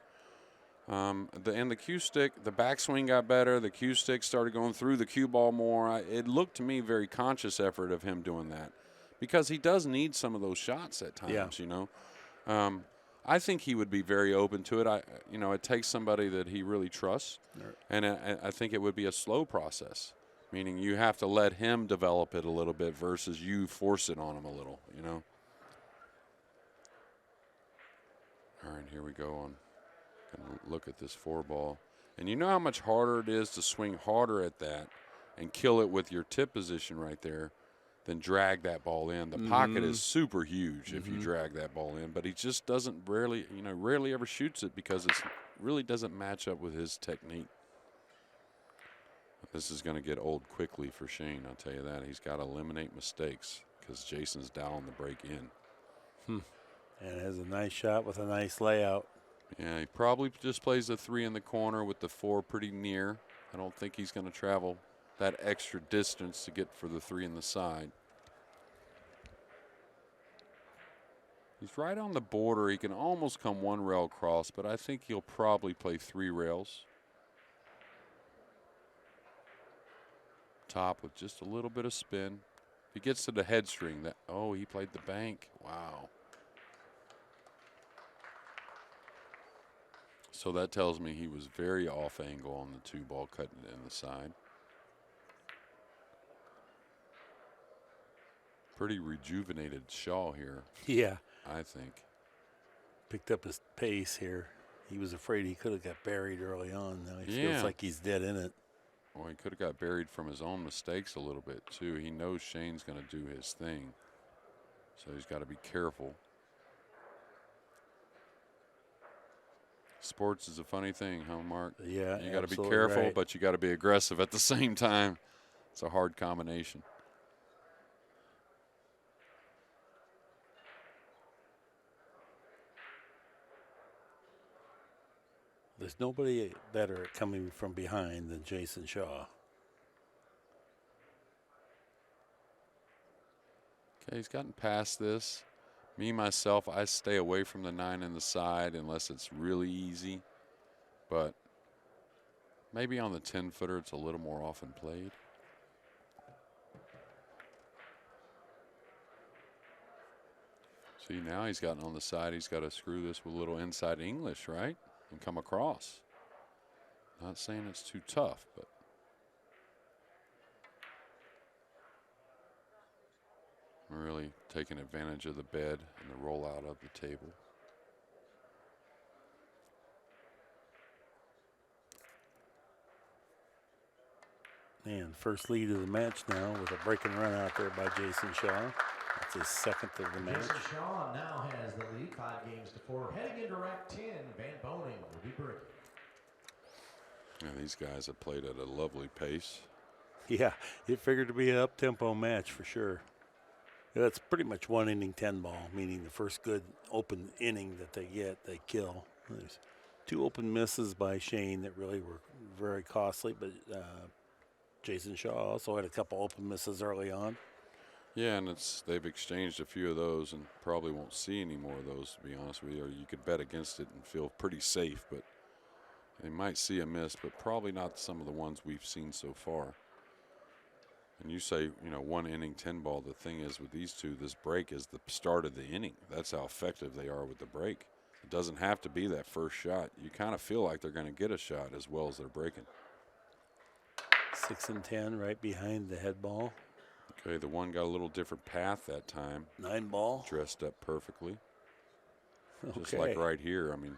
The cue stick, the backswing got better. The cue stick started going through the cue ball more. It looked to me very conscious effort of him doing that because he does need some of those shots at times, you know. I think he would be very open to it. You know, it takes somebody that he really trusts, and I think it would be a slow process, meaning you have to let him develop it a little bit versus you force it on him a little, you know. All right, here we go on. Gonna look at this 4 ball. And you know how much harder it is to swing harder at that and kill it with your tip position right there than drag that ball in. The pocket is super huge if you drag that ball in, but he just rarely ever shoots it because it really doesn't match up with his technique. This is going to get old quickly for Shane, I'll tell you that. He's got to eliminate mistakes because Jason's dialing the break in. And has a nice shot with a nice layout. Yeah, he probably just plays the 3 in the corner with the 4 pretty near. I don't think he's going to travel that extra distance to get for the 3 in the side. He's right on the border. He can almost come 1 rail across, but I think he'll probably play 3 rails. Top with just a little bit of spin. If he gets to the head string, he played the bank. Wow. So that tells me he was very off angle on the 2 ball, cutting it in the side. Pretty rejuvenated Shaw here. Yeah. I think. Picked up his pace here. He was afraid he could have got buried early on. Now he feels like he's dead in it. Well, he could have got buried from his own mistakes a little bit, too. He knows Shane's going to do his thing. So he's got to be careful. Sports is a funny thing, huh, Mark? Yeah, you got to be careful, but you got to be aggressive at the same time. It's a hard combination. There's nobody better at coming from behind than Jayson Shaw. Okay, he's gotten past this. Me, myself, I stay away from the 9 in the side unless it's really easy. But maybe on the 10-footer, it's a little more often played. See, now he's gotten on the side. He's got to screw this with a little inside English, right? And come across. Not saying it's too tough, but. Really taking advantage of the bed and the rollout of the table. Man, first lead of the match now with a breaking run out there by Jayson Shaw. That's his second of the match. Jayson Shaw now has the lead, 5-4. Heading into rack 10, Van Boening will be breaking. Yeah, these guys have played at a lovely pace. Yeah, it figured to be an up-tempo match for sure. That's pretty much one inning 10 ball, meaning the first good open inning that they get, they kill. There's 2 open misses by Shane that really were very costly, but Jayson Shaw also had a couple open misses early on. Yeah, and they've exchanged a few of those and probably won't see any more of those, to be honest with you. Or you could bet against it and feel pretty safe, but they might see a miss, but probably not some of the ones we've seen so far. And you say, you know, 1 inning 10 ball. The thing is with these two, this break is the start of the inning. That's how effective they are with the break. It doesn't have to be that first shot. You kind of feel like they're going to get a shot as well as they're breaking. 6 and 10 right behind the head ball. Okay, the one got a little different path that time. 9 ball. Dressed up perfectly. Okay. Just like right here. I mean,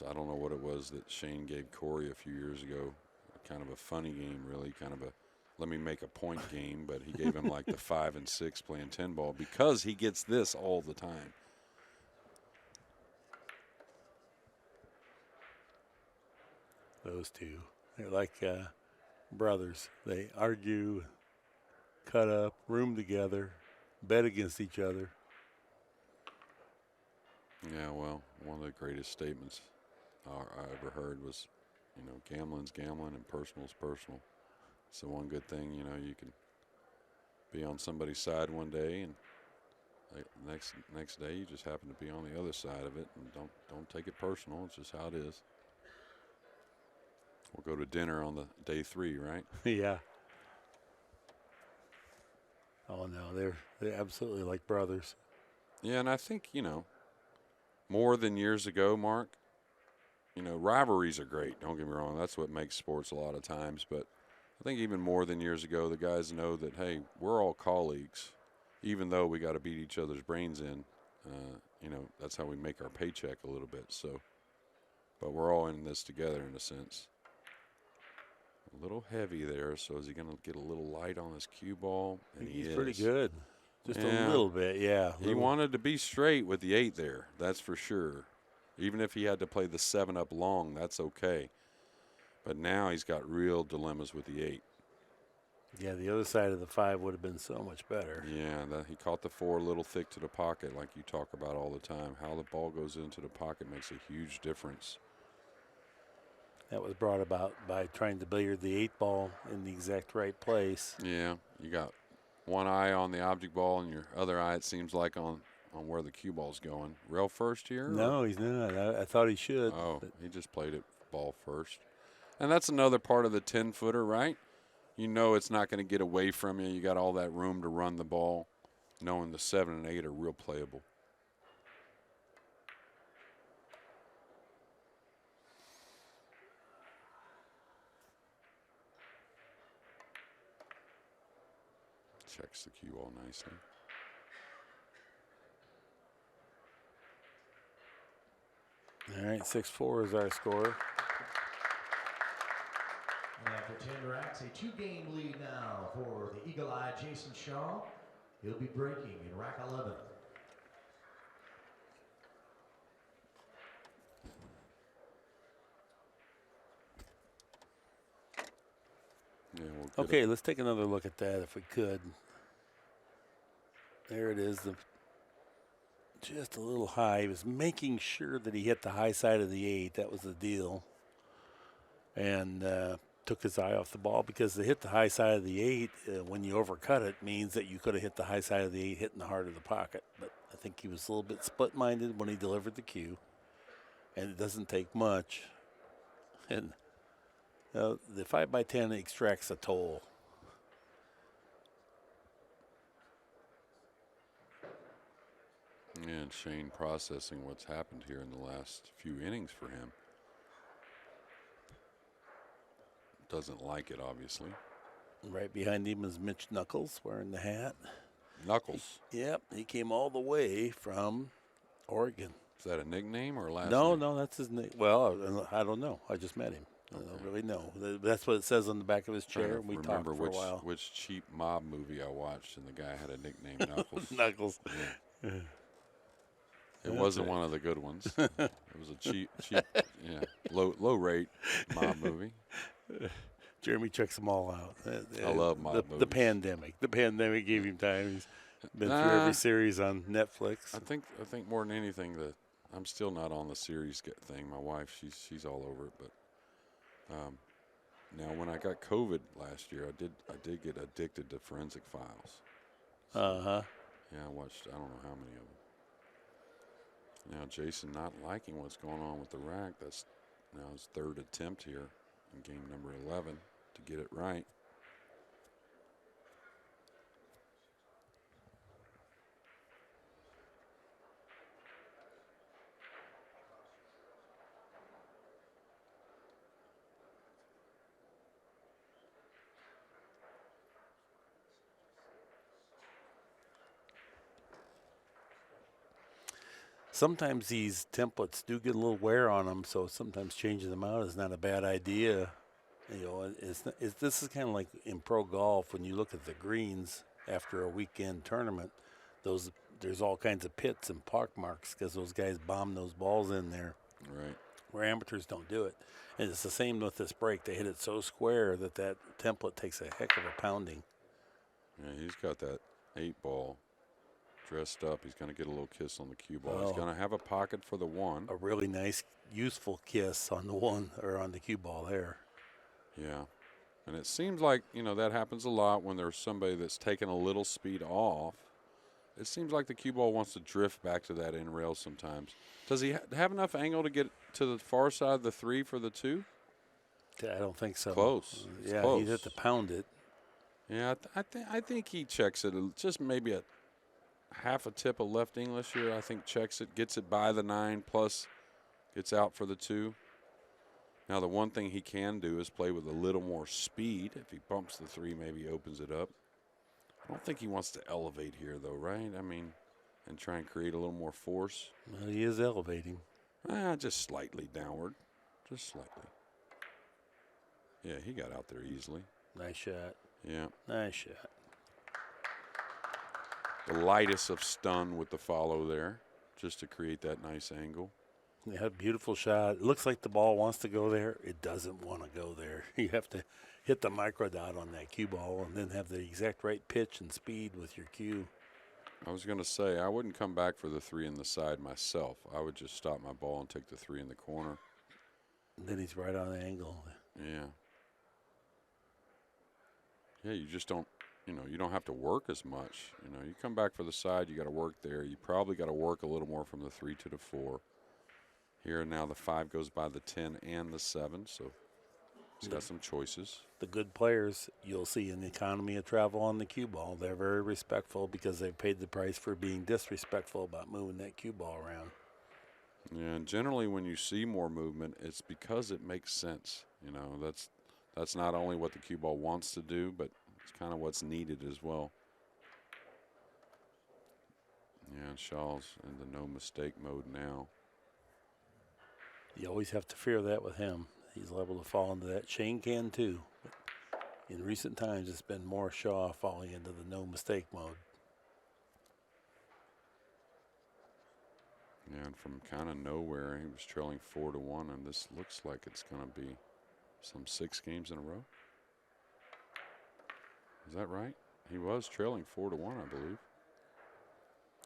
I don't know what it was that Shane gave Corey a few years ago. Kind of a funny game, really. Kind of a let me make a point game, but he gave him like the 5 and 6 playing 10 ball because he gets this all the time. Those two, they're like brothers. They argue, cut up, room together, bet against each other. Yeah, well, one of the greatest statements I ever heard was, you know, gambling's gambling and personal's personal. So one good thing, you know, you can be on somebody's side one day, and next day you just happen to be on the other side of it, and don't take it personal. It's just how it is. We'll go to dinner on the day 3, right? Yeah. Oh no, they're absolutely like brothers. Yeah, and I think, you know, more than years ago, Mark. You know, rivalries are great. Don't get me wrong. That's what makes sports a lot of times, but I think even more than years ago, the guys know that, hey, we're all colleagues, even though we got to beat each other's brains in. You know, that's how we make our paycheck a little bit. So, but we're all in this together in a sense. A little heavy there, so is he going to get a little light on his cue ball? And He's pretty good. Just Yeah. a little bit, yeah. He wanted to be straight with the 8 there, that's for sure. Even if he had to play the 7 up long, that's okay. But now he's got real dilemmas with the 8. Yeah, the other side of the 5 would have been so much better. Yeah, he caught the 4 a little thick to the pocket, like you talk about all the time. How the ball goes into the pocket makes a huge difference. That was brought about by trying to billiard the 8 ball in the exact right place. Yeah, you got one eye on the object ball and your other eye, it seems like, on where the cue ball's going. Rail first here? No, he's not. I thought he should. Oh, he just played it ball first. And that's another part of the 10-footer, right? You know it's not going to get away from you. You got all that room to run the ball, knowing the 7 and 8 are real playable. Checks the cue ball nicely. All right, 6-4 is our score. And after 10 racks, a 2-game lead now for the eagle-eyed Jayson Shaw. He'll be breaking in rack 11. Yeah, we'll Okay, let's take another look at that if we could. There it is, just a little high. He was making sure that he hit the high side of the 8. That was the deal. And took his eye off the ball because to hit the high side of the 8, when you overcut it, means that you could have hit the high side of the 8 hitting the heart of the pocket. But I think he was a little bit split-minded when he delivered the cue. And it doesn't take much. And the 5x10 extracts a toll. And Shane processing what's happened here in the last few innings for him. Doesn't like it, obviously. Right behind him is Mitch Knuckles wearing the hat. Knuckles. Yep, he came all the way from Oregon. Is that a nickname or a last No, name? no, that's his name. Well, I don't know. I just met him. Okay. I don't really know. That's what it says on the back of his chair, and we talked for a while. Which cheap mob movie I watched, and the guy had a nickname, Knuckles. Knuckles. Yeah. It wasn't one of the good ones. It was a cheap, yeah, low rate mob movie. Jeremy checks them all out. I love mob movies. The pandemic. The pandemic gave him time. He's been through every series on Netflix. I think more than anything that I'm still not on the series thing. My wife, she's all over it. But now when I got COVID last year, I did get addicted to Forensic Files. Yeah, I watched I don't know how many of them. Now Jayson not liking what's going on with the rack. That's now his third attempt here in game number 11 to get it right. sometimes these templates do get a little wear on them, so sometimes changing them out is not a bad idea. You know, this is kind of like in pro golf when you look at the greens after a weekend tournament. There's all kinds of pits and park marks because those guys bomb those balls in there. Right. Where amateurs don't do it. And it's the same with this break. They hit it so square that template takes a heck of a pounding. Yeah, he's got that 8-ball dressed up. He's going to get a little kiss on the cue ball. He's going to have a pocket for the 1. A really nice, useful kiss on the 1 or on the cue ball there. Yeah. And it seems like, that happens a lot when there's somebody that's taking a little speed off. It seems like the cue ball wants to drift back to that end rail sometimes. Does he have enough angle to get to the far side of the 3 for the 2? I don't think so. Close. Yeah, close. he'd have to pound it. Yeah, I think he checks it. Just maybe a half a tip of left English here. I think checks it, gets it by the 9, plus gets out for the 2. Now, the one thing he can do is play with a little more speed. If he bumps the 3, maybe he opens it up. I don't think he wants to elevate here, though, right? I mean, and try and create a little more force. Well, he is elevating. Just slightly downward. Just slightly. Yeah, he got out there easily. Nice shot. Yeah. Nice shot. The lightest of stun with the follow there, just to create that nice angle. Yeah, beautiful shot. It looks like the ball wants to go there. It doesn't want to go there. You have to hit the micro dot on that cue ball and then have the exact right pitch and speed with your cue. I was going to say, I wouldn't come back for the 3 in the side myself. I would just stop my ball and take the 3 in the corner. And then he's right on the angle. Yeah. Yeah, you just don't, you don't have to work as much. You come back for the side, you got to work there. You probably got to work a little more from the 3 to the 4. Here now the 5 goes by the 10 and the 7, so he's got some choices. The good players you'll see in the economy of travel on the cue ball, they're very respectful because they've paid the price for being disrespectful about moving that cue ball around. Yeah, and generally when you see more movement, it's because it makes sense. That's not only what the cue ball wants to do, but it's kind of what's needed as well. Yeah, and Shaw's in the no mistake mode now. You always have to fear that with him. He's liable to fall into that. Shane can too. But in recent times, it's been more Shaw falling into the no mistake mode. Yeah, and from kind of nowhere, he was trailing 4-1, and this looks like it's going to be some 6 games in a row. Is that right? He was trailing 4-1, I believe.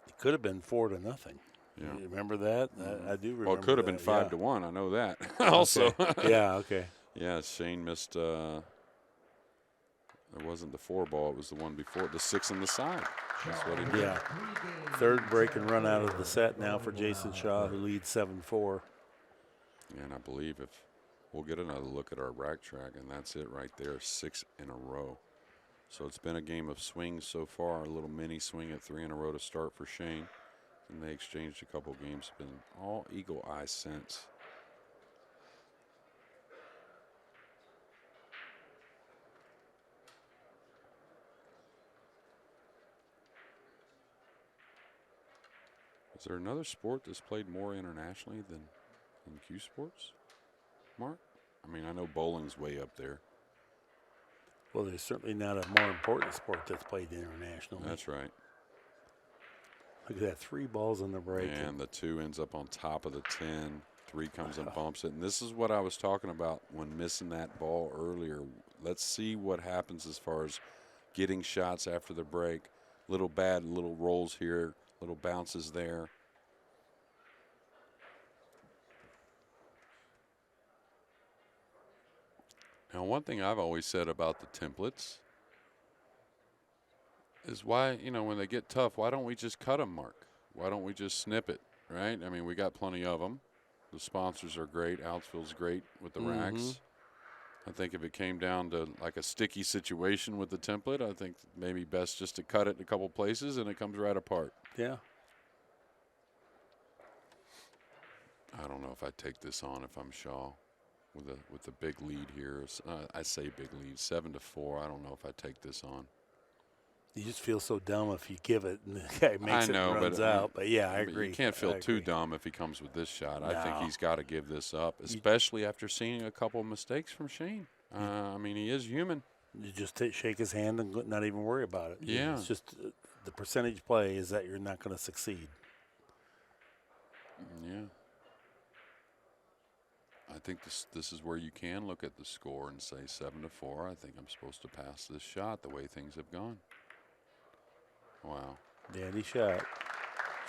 It could have been 4-0. Yeah. You remember that? I do remember. Well, it could have been 5-1. I know that. Also. Okay. Yeah. Okay. Yeah, Shane missed. It wasn't the 4 ball; it was the one before, the 6 in the side. That's what he did. Yeah. Third break and run out of the set now for Jayson Shaw, who leads 7-4. And I believe if we'll get another look at our rack track, and that's it right there, 6 in a row. So it's been a game of swings so far. A little mini swing at 3 in a row to start for Shane. and they exchanged a couple games. Been all eagle eye since. Is there another sport that's played more internationally than Q sports, Mark? I mean, I know bowling's way up there. Well, there's certainly not a more important sport that's played internationally. That's right. Look at that, 3 balls on the break. And the 2 ends up on top of the 10. 3 comes and bumps it. And this is what I was talking about when missing that ball earlier. Let's see what happens as far as getting shots after the break. Little bad, little rolls here, little bounces there. Now, one thing I've always said about the templates is why, when they get tough, why don't we just cut them, Mark? Why don't we just snip it, right? I mean, we got plenty of them. The sponsors are great. Outsfield's great with the racks. I think if it came down to like a sticky situation with the template, I think maybe best just to cut it in a couple places and it comes right apart. Yeah. I don't know if I take this on if I'm Shaw with a big lead here. I say big lead, 7-4. I don't know if I take this on. You just feel so dumb if you give it and the guy makes it and runs out. But, yeah, I agree. You can't feel too dumb if he comes with this shot. No. I think he's got to give this up, especially after seeing a couple of mistakes from Shane. I mean, he is human. You just shake his hand and not even worry about it. Yeah. It's just the percentage play is that you're not going to succeed. Yeah. I think this is where you can look at the score and say 7-4. I think I'm supposed to pass this shot the way things have gone. Wow. Dandy shot.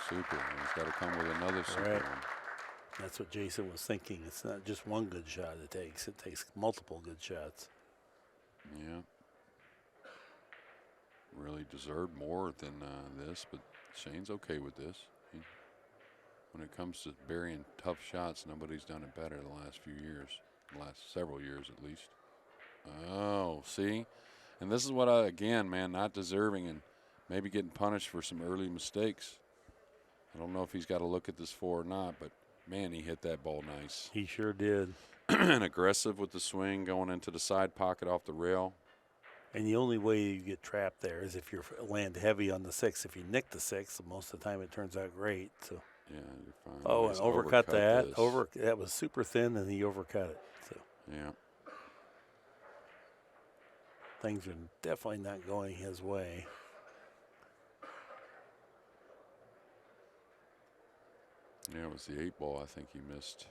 Super. And he's got to come with another super one. That's what Jayson was thinking. It's not just one good shot it takes. It takes multiple good shots. Yeah. Really deserved more than this, but Shane's okay with this. When it comes to burying tough shots, nobody's done it better the last few years, the last several years at least. Oh, see? And this is what again, man, not deserving and maybe getting punished for some early mistakes. I don't know if he's got to look at this 4 or not, but, man, he hit that ball nice. He sure did. And aggressive with the swing, going into the side pocket off the rail. And the only way you get trapped there is if you land heavy on the 6. If you nick the 6, most of the time it turns out great. So. Yeah, you're fine. Oh, and overcut that. That was super thin, and he overcut it. So. Yeah. Things are definitely not going his way. Yeah, it was the 8 ball. I think he missed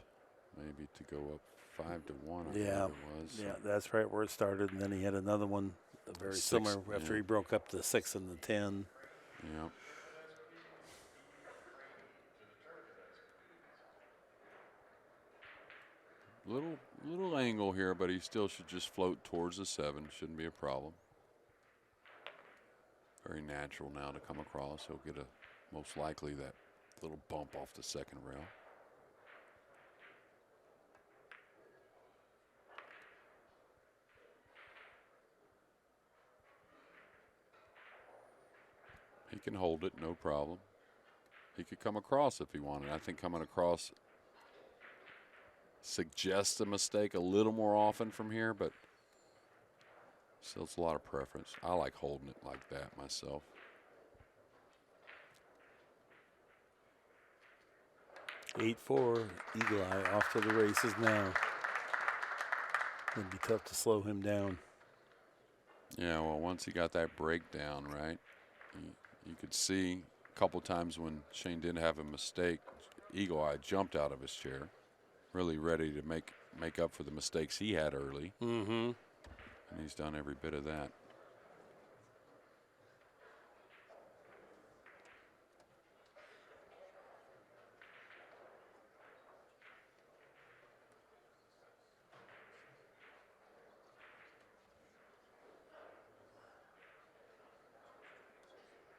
maybe to go up 5-1. I yeah, it was. Yeah, that's right where it started. And then he had another one very similar after he broke up the 6 and the 10. Yeah. Little angle here, but he still should just float towards the 7. Shouldn't be a problem. Very natural now to come across. He'll get most likely that little bump off the second rail. He can hold it, no problem. He could come across if he wanted. I think coming across suggests a mistake a little more often from here, but still it's a lot of preference. I like holding it like that myself. (8-4), Eagle Eye off to the races now. It'd be tough to slow him down. Yeah, well, once he got that breakdown, right, you could see a couple times when Shane didn't have a mistake, Eagle Eye jumped out of his chair, really ready to make up for the mistakes he had early. Mm-hmm. And he's done every bit of that.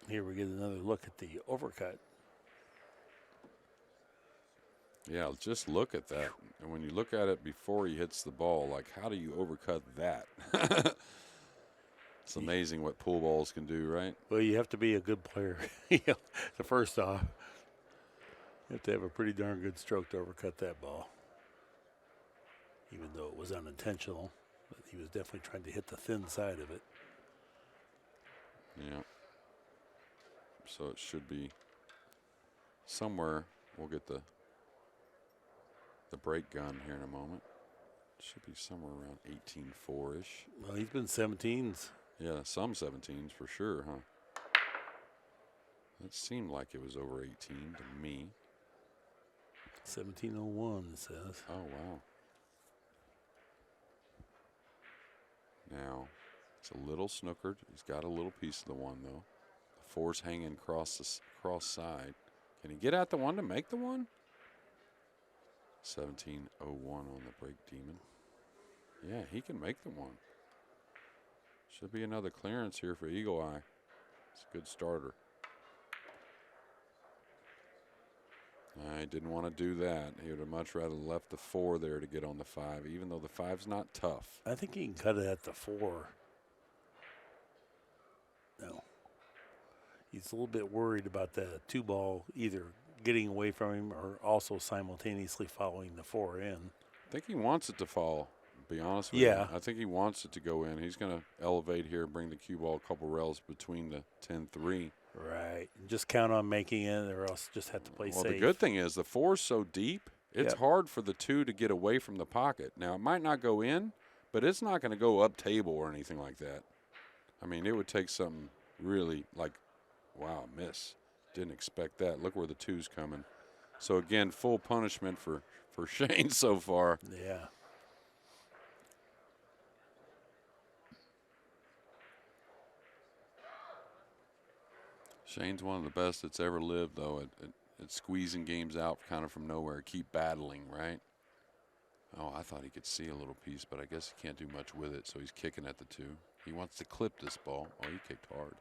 Here we get another look at the overcut. Yeah, just look at that. And when you look at it before he hits the ball, like, how do you overcut that? It's amazing what pool balls can do, right? Well, you have to be a good player, first off. You have to have a pretty darn good stroke to overcut that ball. Even though it was unintentional, but he was definitely trying to hit the thin side of it. Yeah. So it should be somewhere. We'll get the break gun here in a moment. It should be somewhere around 18-4-ish. Well, he's been 17s. Yeah, some 17s for sure, huh? It seemed like it was over 18 to me. 1701, it says. Oh, wow. Now, it's a little snookered. He's got a little piece of the one, though. The four's hanging across the cross side. Can he get out the one to make the one? 1701 on the break demon. Yeah, he can make the one. Should be another clearance here for Eagle Eye. It's a good starter. I didn't want to do that. He would have much rather left the 4 there to get on the 5, even though the 5's not tough. I think he can cut it at the 4. No. He's a little bit worried about the 2 ball either getting away from him or also simultaneously following the 4 in. I think he wants it to fall, to be honest with you. I think he wants it to go in. He's going to elevate here, bring the cue ball a couple rails between the 10-3. Right. Just count on making it or else just have to play safe. Well, the good thing is the 4's so deep, it's hard for the 2 to get away from the pocket. Now, it might not go in, but it's not going to go up table or anything like that. I mean, it would take something really like, wow, miss. Didn't expect that. Look where the 2's coming. So, again, full punishment for Shane so far. Yeah. Shane's one of the best that's ever lived, though, at squeezing games out kind of from nowhere. Keep battling, right? Oh, I thought he could see a little piece, but I guess he can't do much with it, so he's kicking at the 2. He wants to clip this ball. Oh, he kicked hard.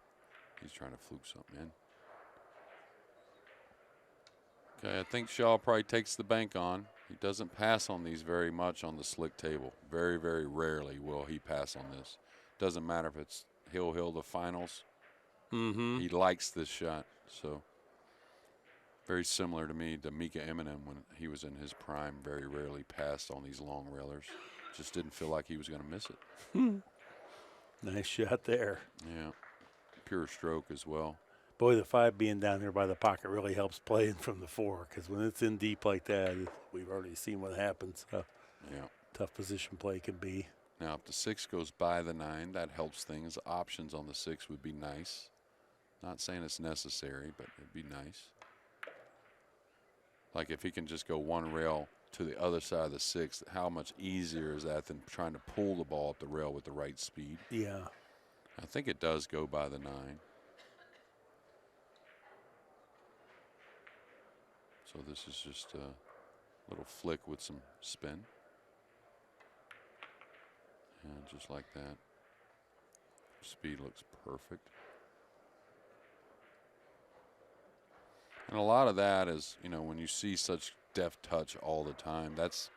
He's trying to fluke something in. Okay, I think Shaw probably takes the bank on. He doesn't pass on these very much on the slick table. Very, very rarely will he pass on this. Doesn't matter if it's Hill, the finals. Mm-hmm. He likes this shot, so very similar to me to Mika Eminem when he was in his prime. Very rarely passed on these long railers. Just didn't feel like he was going to miss it. Nice shot there. Yeah, pure stroke as well. Boy, the 5 being down here by the pocket really helps playing from the 4 because when it's in deep like that, we've already seen what happens. How tough position play can be. Now, if the 6 goes by the 9, that helps things. Options on the 6 would be nice. Not saying it's necessary, but it'd be nice. Like if he can just go one rail to the other side of the 6, how much easier is that than trying to pull the ball up the rail with the right speed? Yeah. I think it does go by the 9. So this is just a little flick with some spin. And just like that. Speed looks perfect. And a lot of that is, you know, when you see such deft touch all the time, that's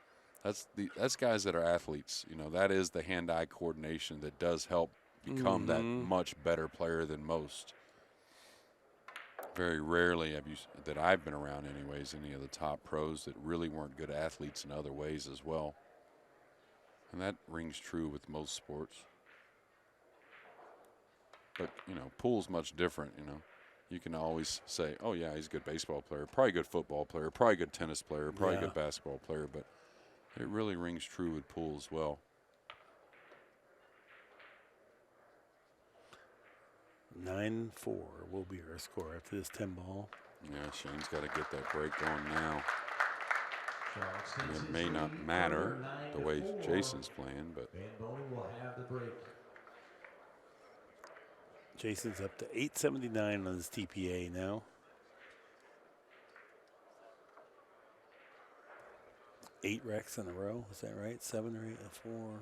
guys that are athletes. You know, that is the hand-eye coordination that does help become that much better player than most. Very rarely have you, that I've been around anyways, any of the top pros that really weren't good athletes in other ways as well. And that rings true with most sports. But, you know, pool's much different, you know. You can always say, oh, yeah, he's a good baseball player, probably a good football player, probably a good tennis player, probably a good basketball player. But it really rings true with pool as well. 9-4 will be our score after this 10 ball. Yeah, Shane's got to get that break going now. And it may not matter the way Jayson's playing, but Boening will have the break. Jayson's up to 879 on his TPA now. 8 wrecks in a row. Is that right? 7 or 8 or 4?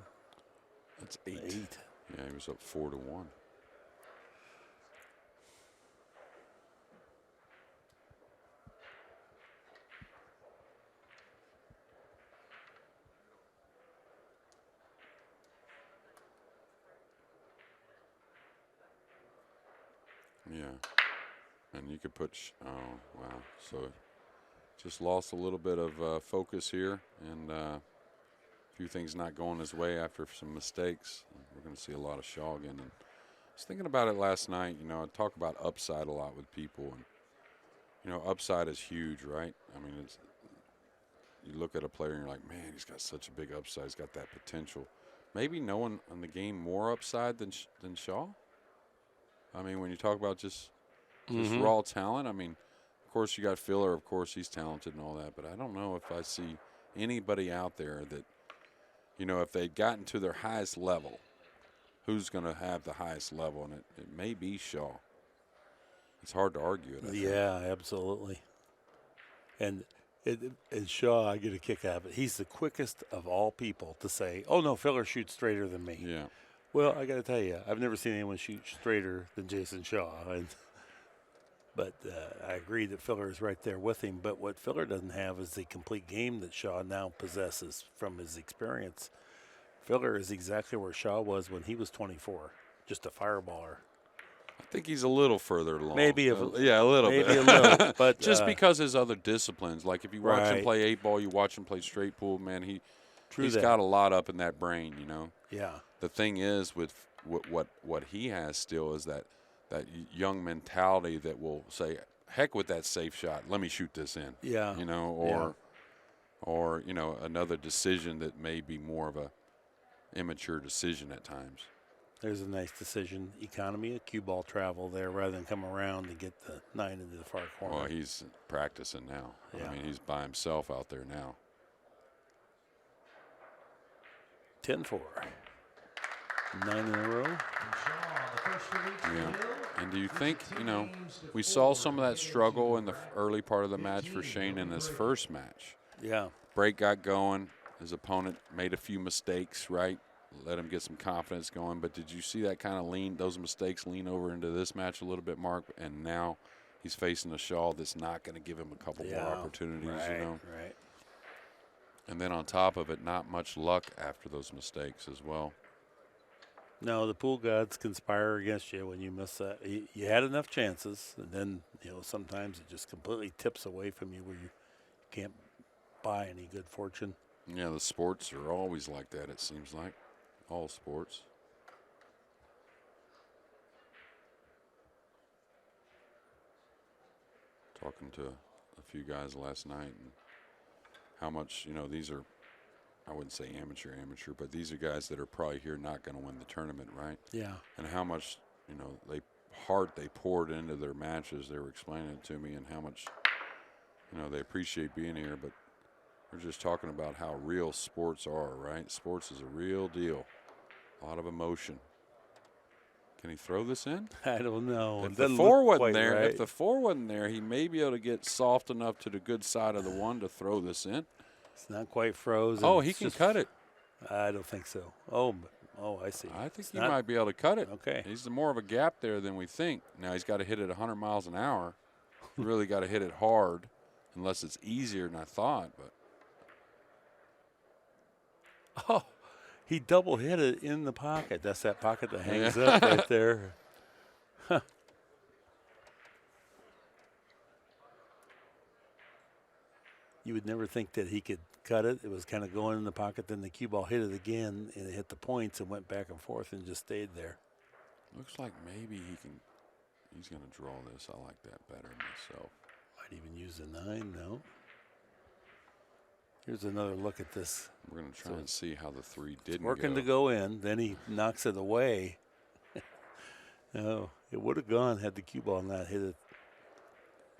That's 8. 8. Yeah, he was up 4-1. Yeah, and you could put, oh, wow. So just lost a little bit of focus here, and a few things not going his way after some mistakes. We're going to see a lot of Shaw again. And I was thinking about it last night. You know, I talk about upside a lot with people, and you know, upside is huge, right? I mean, you look at a player and you're like, man, he's got such a big upside. He's got that potential. Maybe no one in the game more upside than Shaw. I mean, when you talk about just raw talent, I mean, of course you got Filler. Of course he's talented and all that, but I don't know if I see anybody out there that, you know, if they'd gotten to their highest level, who's going to have the highest level? And it may be Shaw. It's hard to argue it. I think. Yeah, absolutely. And Shaw, I get a kick out of it. He's the quickest of all people to say, oh, no, Filler shoots straighter than me. Yeah. Well, I got to tell you, I've never seen anyone shoot straighter than Jayson Shaw. But I agree that Filler is right there with him. But what Filler doesn't have is the complete game that Shaw now possesses from his experience. Filler is exactly where Shaw was when he was 24, just a fireballer. I think he's a little further along. Maybe a little maybe bit. a little, but just because his other disciplines, like if you watch him Right. play 8-ball, you watch him play straight pool, man, he's that. got a lot up in that brain, you know. Yeah. The thing is with what he has still is that young mentality that will say, heck with that safe shot, let me shoot this in. Yeah. You know, or you know, another decision that may be more of a immature decision at times. There's a nice decision. Economy of cue ball travel there rather than come around and get the 9 into the far corner. Well, he's practicing now. Yeah. I mean, he's by himself out there now. 10-4. 9 in a row. Yeah. And do you think, you know, we saw some of that struggle in the early part of the match for Shane in his first match. Yeah. Break got going. His opponent made a few mistakes, right? Let him get some confidence going. But did you see that kind of those mistakes lean over into this match a little bit, Mark? And now he's facing a Shaw that's not going to give him a couple more opportunities, you know? Right. And then on top of it, not much luck after those mistakes as well. No, the pool gods conspire against you when you miss that. You had enough chances, and then, you know, sometimes it just completely tips away from you where you can't buy any good fortune. Yeah, the sports are always like that, it seems like. All sports. Talking to a few guys last night and how much, you know, these are, I wouldn't say amateur, but these are guys that are probably here not going to win the tournament, right? Yeah. And how much, you know, heart they poured into their matches. They were explaining it to me and how much, you know, they appreciate being here, but we're just talking about how real sports are, right? Sports is a real deal. A lot of emotion. Can he throw this in? I don't know. If the 4 wasn't there, if the 4 wasn't there, he may be able to get soft enough to the good side of the 1 to throw this in. It's not quite frozen. Oh, he can cut it. I don't think so. Oh, I see. I think he might be able to cut it. Okay. He's more of a gap there than we think. Now he's got to hit it 100 miles an hour. Really got to hit it hard, unless it's easier than I thought. But oh, he double hit it in the pocket. That's that pocket that hangs up right there. Huh. You would never think that he could cut it. It was kind of going in the pocket. Then the cue ball hit it again, and it hit the points and went back and forth and just stayed there. Looks like maybe he's going to draw this. I like that better myself. Might even use the 9, no. Here's another look at this. We're going to try and see how the 3 didn't working to go in. Then he knocks it away. No, it would have gone had the cue ball not hit it.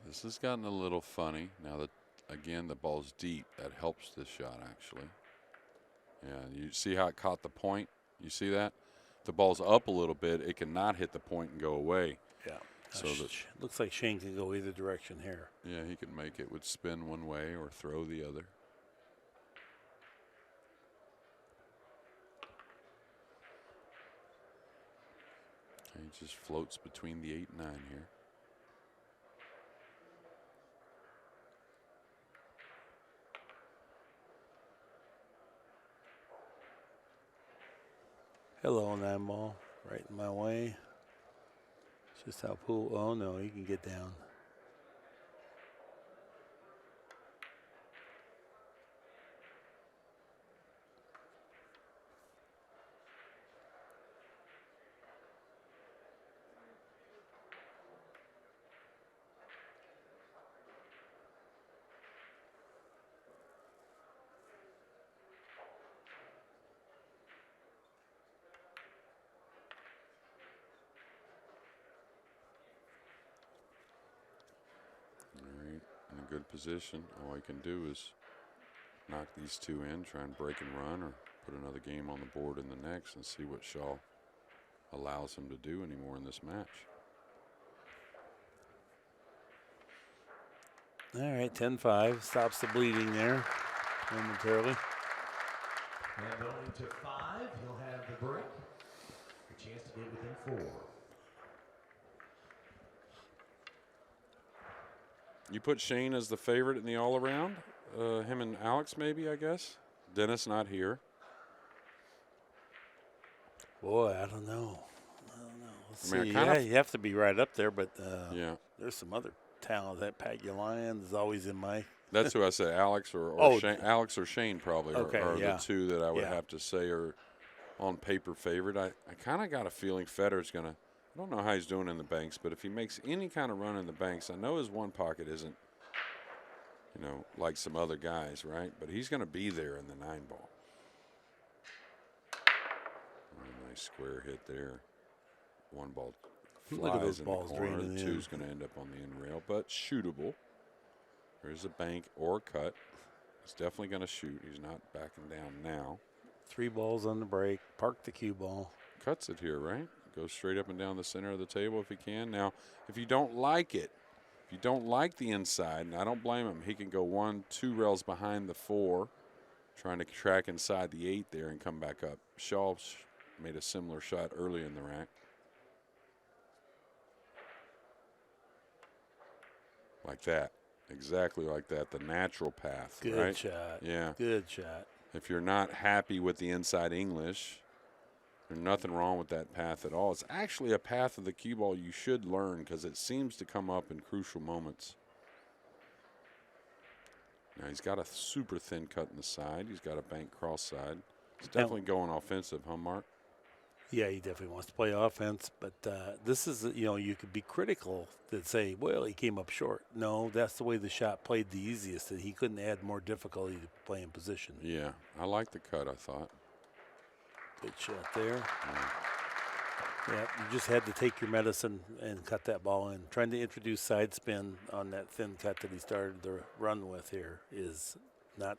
This has gotten a little funny. Now that, again, the ball's deep. That helps this shot, actually. Yeah, you see how it caught the point? You see that? If the ball's up a little bit, it cannot hit the point and go away. Yeah. So looks like Shane can go either direction here. Yeah, he can make it with spin one way or throw the other. He just floats between the 8 and 9 here. Hello, 9 ball. Right in my way. It's just how pool. Oh, no, he can get down. good position. All he can do is knock these two in, try and break and run, or put another game on the board in the next and see what Shaw allows him to do anymore in this match. All right, 10-5. Stops the bleeding there momentarily. And going to 5, he'll have the break. A chance to get within 4. You put Shane as the favorite in the all-around? Him and Alex, maybe, I guess? Dennis not here. Boy, I don't know. Let's I mean, see. You have to be right up there, but yeah, there's some other talent. That Pat Lyons is always in my. That's who I said, Alex or Shane. Alex or Shane probably are the two that I would have to say are on paper favorite. I kind of got a feeling Federer's going to, I don't know how he's doing in the banks, but if he makes any kind of run in the banks, I know his one pocket isn't, like some other guys, right? But he's going to be there in the 9-ball. Nice square hit there. 1 ball flies Look at those in balls the corner. draining The in. 2's going to end up on the end rail, but shootable. There's a bank or cut. He's definitely going to shoot. He's not backing down now. 3 balls on the break. Park the cue ball. Cuts it here, right? Goes straight up and down the center of the table if he can. Now, if you don't like it, if you don't like the inside, and I don't blame him, he can go 1-2 rails behind the 4, trying to track inside the 8 there and come back up. Shaw made a similar shot early in the rack. Like that. Exactly like that. The natural path, Good right? shot. Yeah. Good shot. If you're not happy with the inside English, there's nothing wrong with that path at all. It's actually a path of the cue ball you should learn because it seems to come up in crucial moments. Now he's got a super thin cut in the side. He's got a bank cross side. He's definitely going offensive, huh, Mark? Yeah, he definitely wants to play offense, but this is, you could be critical that say, well, he came up short. No, that's the way the shot played the easiest, that he couldn't add more difficulty to play in position. Yeah, I like the cut, I thought. Good shot there. Yeah, you just had to take your medicine and cut that ball in. Trying to introduce side spin on that thin cut that he started the run with here is not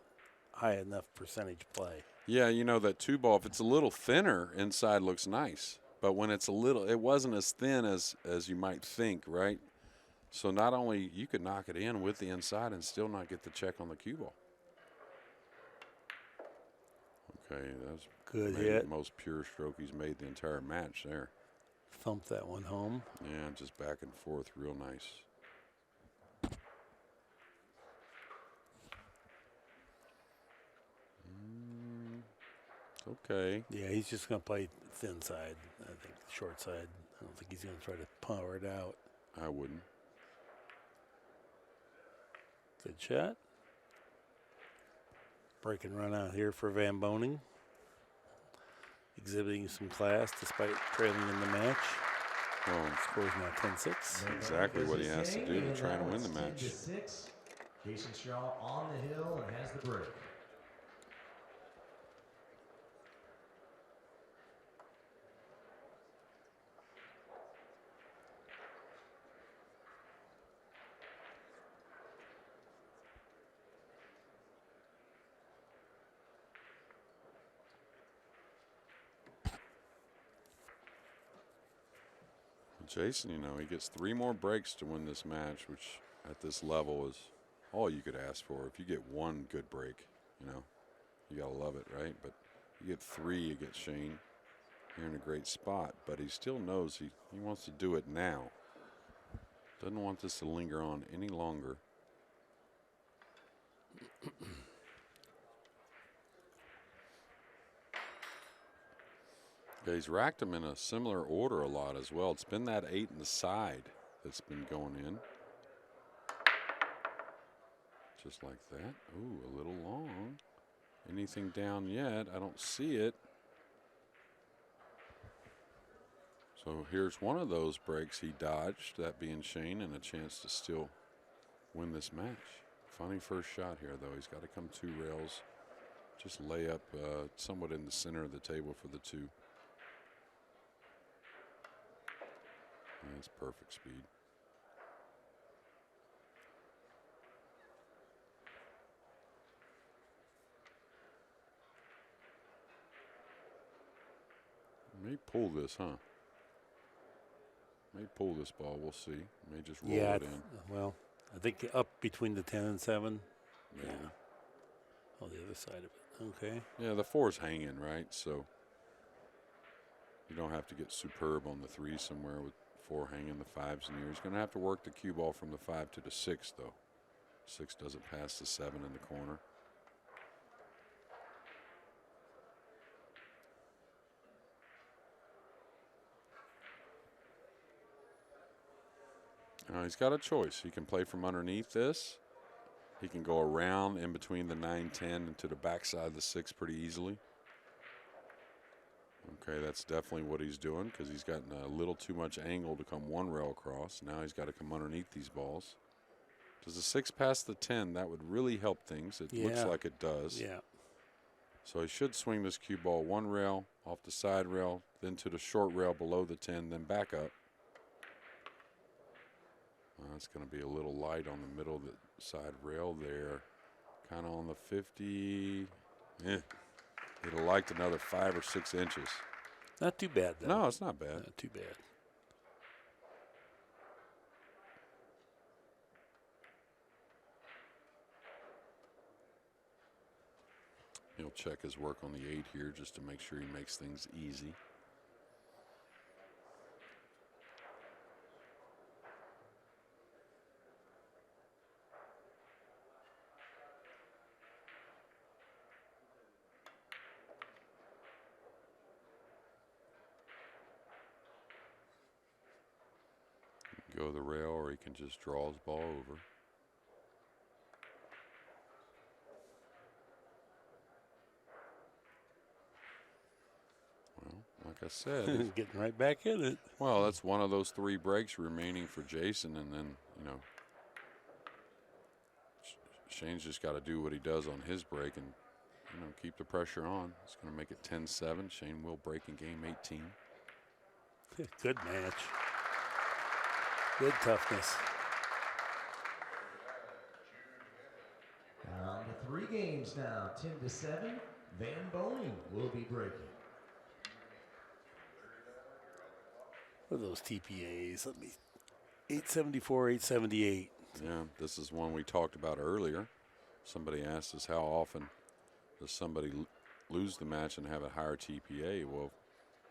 high enough percentage play. Yeah, that 2-ball, if it's a little thinner, inside looks nice. But when it's it wasn't as thin as you might think, right? So not only you could knock it in with the inside and still not get the check on the cue ball. Okay, that's good maybe hit. The most pure stroke he's made the entire match there. Thumped that one home. Yeah, just back and forth, real nice. Okay. Yeah, he's just going to play thin side. I think short side. I don't think he's going to try to power it out. I wouldn't. Good shot. Break and run out here for Van Boening. Exhibiting some class despite trailing in the match. Oh, Scores now 10-6. exactly what he has to do to try and win the match. 10-6. Jayson Shaw on the hill and has the break. Jayson, he gets 3 more breaks to win this match, which at this level is all you could ask for. If you get 1 good break, you got to love it, right? But you get 3 against Shane, you're in a great spot. But he still knows he wants to do it now. Doesn't want this to linger on any longer. Yeah, he's racked them in a similar order a lot as well. It's been that 8 in the side that's been going in. Just like that. Ooh, a little long. Anything down yet? I don't see it. So here's one of those breaks he dodged, that being Shane, and a chance to still win this match. Funny first shot here, though. He's got to come 2 rails. Just lay up somewhat in the center of the table for the 2. That's perfect speed. May pull this, huh? May pull this ball. We'll see. May just roll Yeah, it in. well, I think up between the 10 and 7. Maybe. Yeah. Oh, the other side of it. Okay. Yeah, the 4's hanging, right? So you don't have to get superb on the 3 somewhere with 4 hanging, the 5's near. He's going to have to work the cue ball from the 5 to the 6, though. 6 doesn't pass the 7 in the corner. He's got a choice. He can play from underneath this. He can go around in between the 9, 10 and to the backside of the 6 pretty easily. Okay, that's definitely what he's doing because he's gotten a little too much angle to come 1 rail across. Now he's got to come underneath these balls. Does the 6 pass the 10? That would really help things. It looks like it does. Yeah. So he should swing this cue ball 1 rail, off the side rail, then to the short rail below the 10, then back up. It's going to be a little light on the middle of the side rail there. Kind of on the 50. He'd have liked another 5 or 6 inches. Not too bad, though. No, it's not bad. Not too bad. He'll check his work on the 8 here just to make sure he makes things easy. Go the rail, or he can just draw his ball over. Well, like I said, getting right back in it. Well, that's one of those 3 breaks remaining for Jayson, and then Shane's just got to do what he does on his break and keep the pressure on. It's going to make it 10-7. Shane will break in game 18. Good match. Good toughness. On to 3 games now, 10-7. Van Boening will be breaking. What are those TPAs? 874, 878. Yeah, this is one we talked about earlier. Somebody asked us how often does somebody lose the match and have a higher TPA? Well,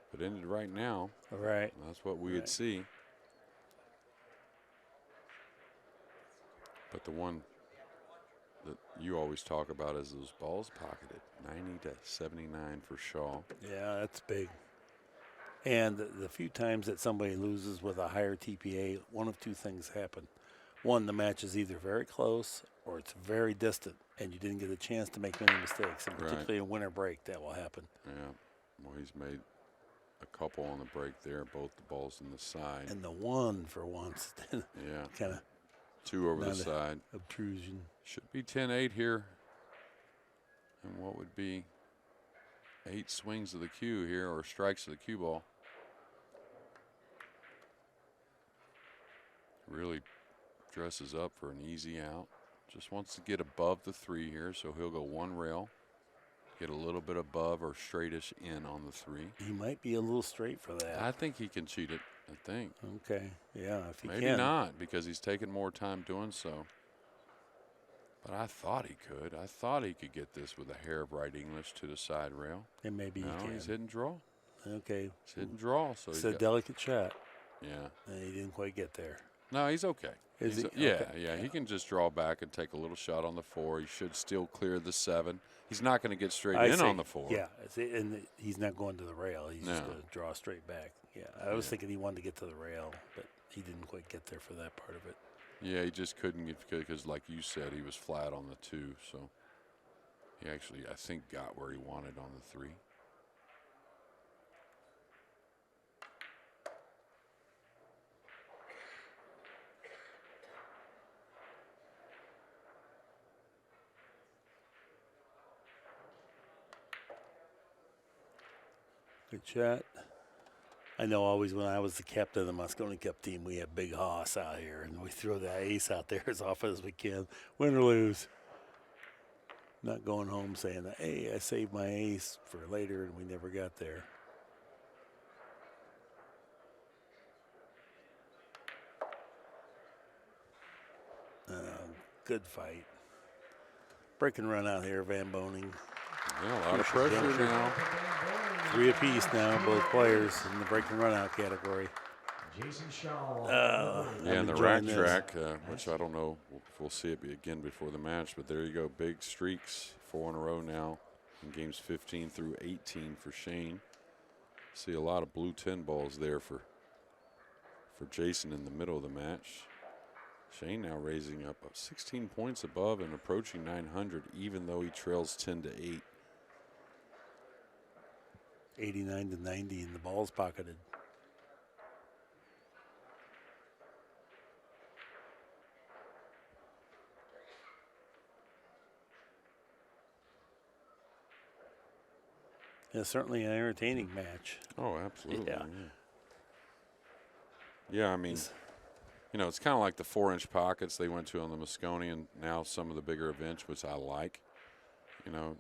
if it ended right now, all right, that's what we would see. But the one that you always talk about is those balls pocketed, 90-79 for Shaw. Yeah, that's big. And the few times that somebody loses with a higher TPA, one of 2 things happen. One, the match is either very close or it's very distant, and you didn't get a chance to make many mistakes. And particularly in winter break, that will happen. Yeah. Well, he's made a couple on the break there, both the balls in the side. And the 1 for once. Yeah. Kind of 2 over the side. Obtrusion. Should be 10-8 here. And what would be 8 swings of the cue here, or strikes of the cue ball. Really dresses up for an easy out. Just wants to get above the 3 here, so he'll go 1 rail. Get a little bit above or straightish in on the 3. He might be a little straight for that. I think he can cheat it, I think. Okay, yeah, if he Maybe can. not, because he's taking more time doing so. But I thought he could. I thought he could get this with a hair of right English to the side rail. And maybe he can. He's hitting draw. Okay. He's hitting draw. So it's a delicate shot. Yeah. And he didn't quite get there. No, he's okay. Is he? Yeah, Okay. yeah. He can just draw back and take a little shot on the 4. He should still clear the 7. He's not going to get straight in on the 4. Yeah, and he's not going to the rail. He's just going to draw straight back. Yeah, I was thinking he wanted to get to the rail, but he didn't quite get there for that part of it. Yeah, he just couldn't get, because like you said, he was flat on the 2. So he actually, I think, got where he wanted on the 3. Good shot. I know always when I was the captain of the Moscone Cup team, we had Big Hoss out here, and we throw that ace out there as often as we can, win or lose. Not going home saying, hey, I saved my ace for later, and we never got there. Good fight. Break and run out here, Van Boening. Yeah, a lot of pressure now. 3 apiece now, both players in the break and run out category. Jayson Shaw. Yeah, and the rack track, which I don't know if we'll see it again before the match, but there you go. Big streaks, 4 in a row now in games 15 through 18 for Shane. See a lot of blue 10 balls there for Jayson in the middle of the match. Shane now raising up 16 points above and approaching 900, even though he trails 10-8. 89 to 90, and the ball's pocketed. Yeah, certainly an entertaining match. Oh, absolutely. Yeah. Yeah, I mean, you know, it's kind of like the 4-inch pockets they went to on the Moscone, and now some of the bigger events, which I like. You know,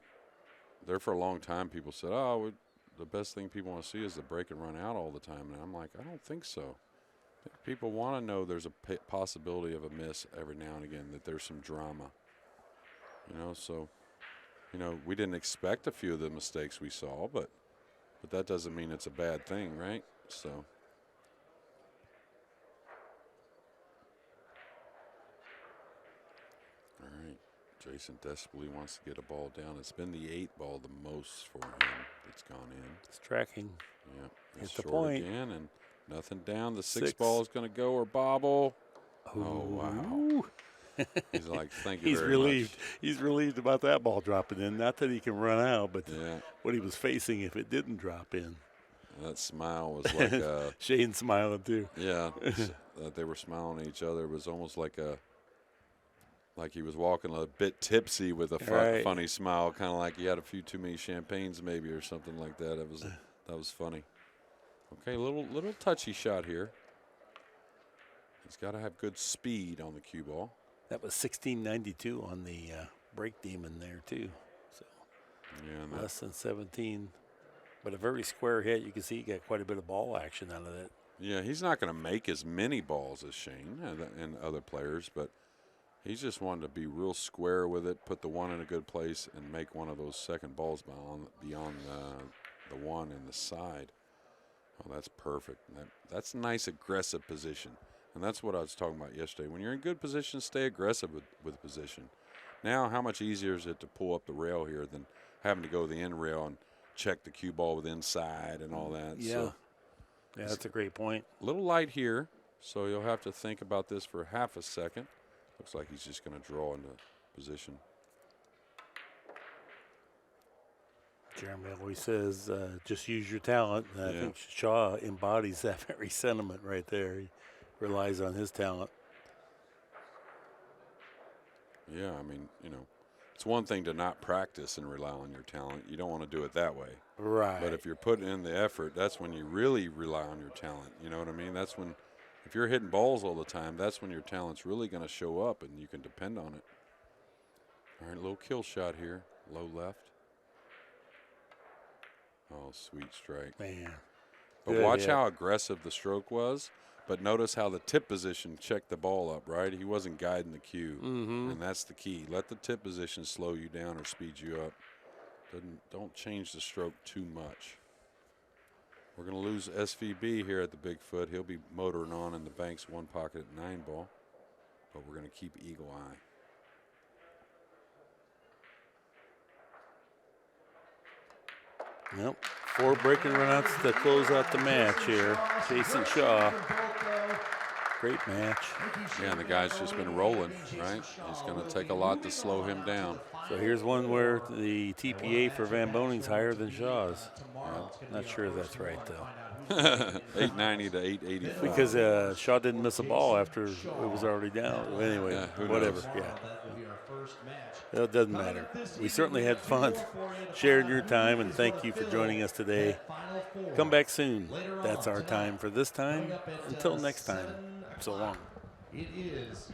there for a long time, people said, oh, the best thing people want to see is the break and run out all the time. And I'm like, I don't think so. I think people want to know there's a possibility of a miss every now and again, that there's some drama. You know, so, you know, we didn't expect a few of the mistakes we saw, but that doesn't mean it's a bad thing, right? So. All right, Jayson desperately wants to get a ball down. It's been the 8th ball the most for him that's gone in. It's tracking. Yeah, Hit it's the short point. again, and nothing down. The 6th ball is going to go or bobble. Ooh. Oh, wow. He's like, thank you He's very relieved. much. He's relieved about that ball dropping in. Not that he can run out, but Yeah. what he was facing if it didn't drop in. That smile was like Shane smiling too. yeah, that they were smiling at each other. It was almost like he was walking a bit tipsy with a funny smile, kind of like he had a few too many champagnes maybe or something like that. That was funny. Okay, little touchy shot here. He's got to have good speed on the cue ball. That was 1692 on the break demon there too. So Yeah, less than 17. But a very square hit. You can see he got quite a bit of ball action out of that. yeah, he's not going to make as many balls as Shane and other players, but he's just wanted to be real square with it, put the one in a good place, and make one of those second balls beyond the one in the side. Oh, that's perfect. That's a nice aggressive position. And that's what I was talking about yesterday. When you're in good position, stay aggressive with position. Now, how much easier is it to pull up the rail here than having to go to the end rail and check the cue ball with inside and all that? Yeah. So Yeah, that's a great point. a little light here, so you'll have to think about this for half a second. Looks like he's just going to draw into position. Jeremy always says, just use your talent. And I think Shaw embodies that very sentiment right there. He relies on his talent. Yeah, I mean, you know, it's one thing to not practice and rely on your talent. You don't want to do it that way. Right. But if you're putting in the effort, that's when you really rely on your talent. You know what I mean? That's when, if you're hitting balls all the time, that's when your talent's really going to show up and you can depend on it. All right, little kill shot here, low left. Oh, sweet strike. Man. But watch how aggressive the stroke was. But notice how the tip position checked the ball up, right? He wasn't guiding the cue. Mm-hmm. And that's the key. Let the tip position slow you down or speed you up. Don't change the stroke too much. We're going to lose SVB here at the Bigfoot. He'll be motoring on in the bank's one pocket at 9 ball. But we're going to keep eagle eye. Yep. 4 break and runouts to close out the match here. Jayson Shaw. Great match. Yeah, and the guy's just been rolling, right? It's going to take a lot to slow him down. So here's one where the TPA for Van Boning's higher than Shaw's. Not sure if that's right, though. 890 to 885. Because Shaw didn't miss a ball after it was already down. Anyway, Yeah, whatever. knows? Yeah. It doesn't matter. We certainly had fun, shared your time, and thank you for joining us today. Come back soon. That's our time for this time. Until next time, so long. It is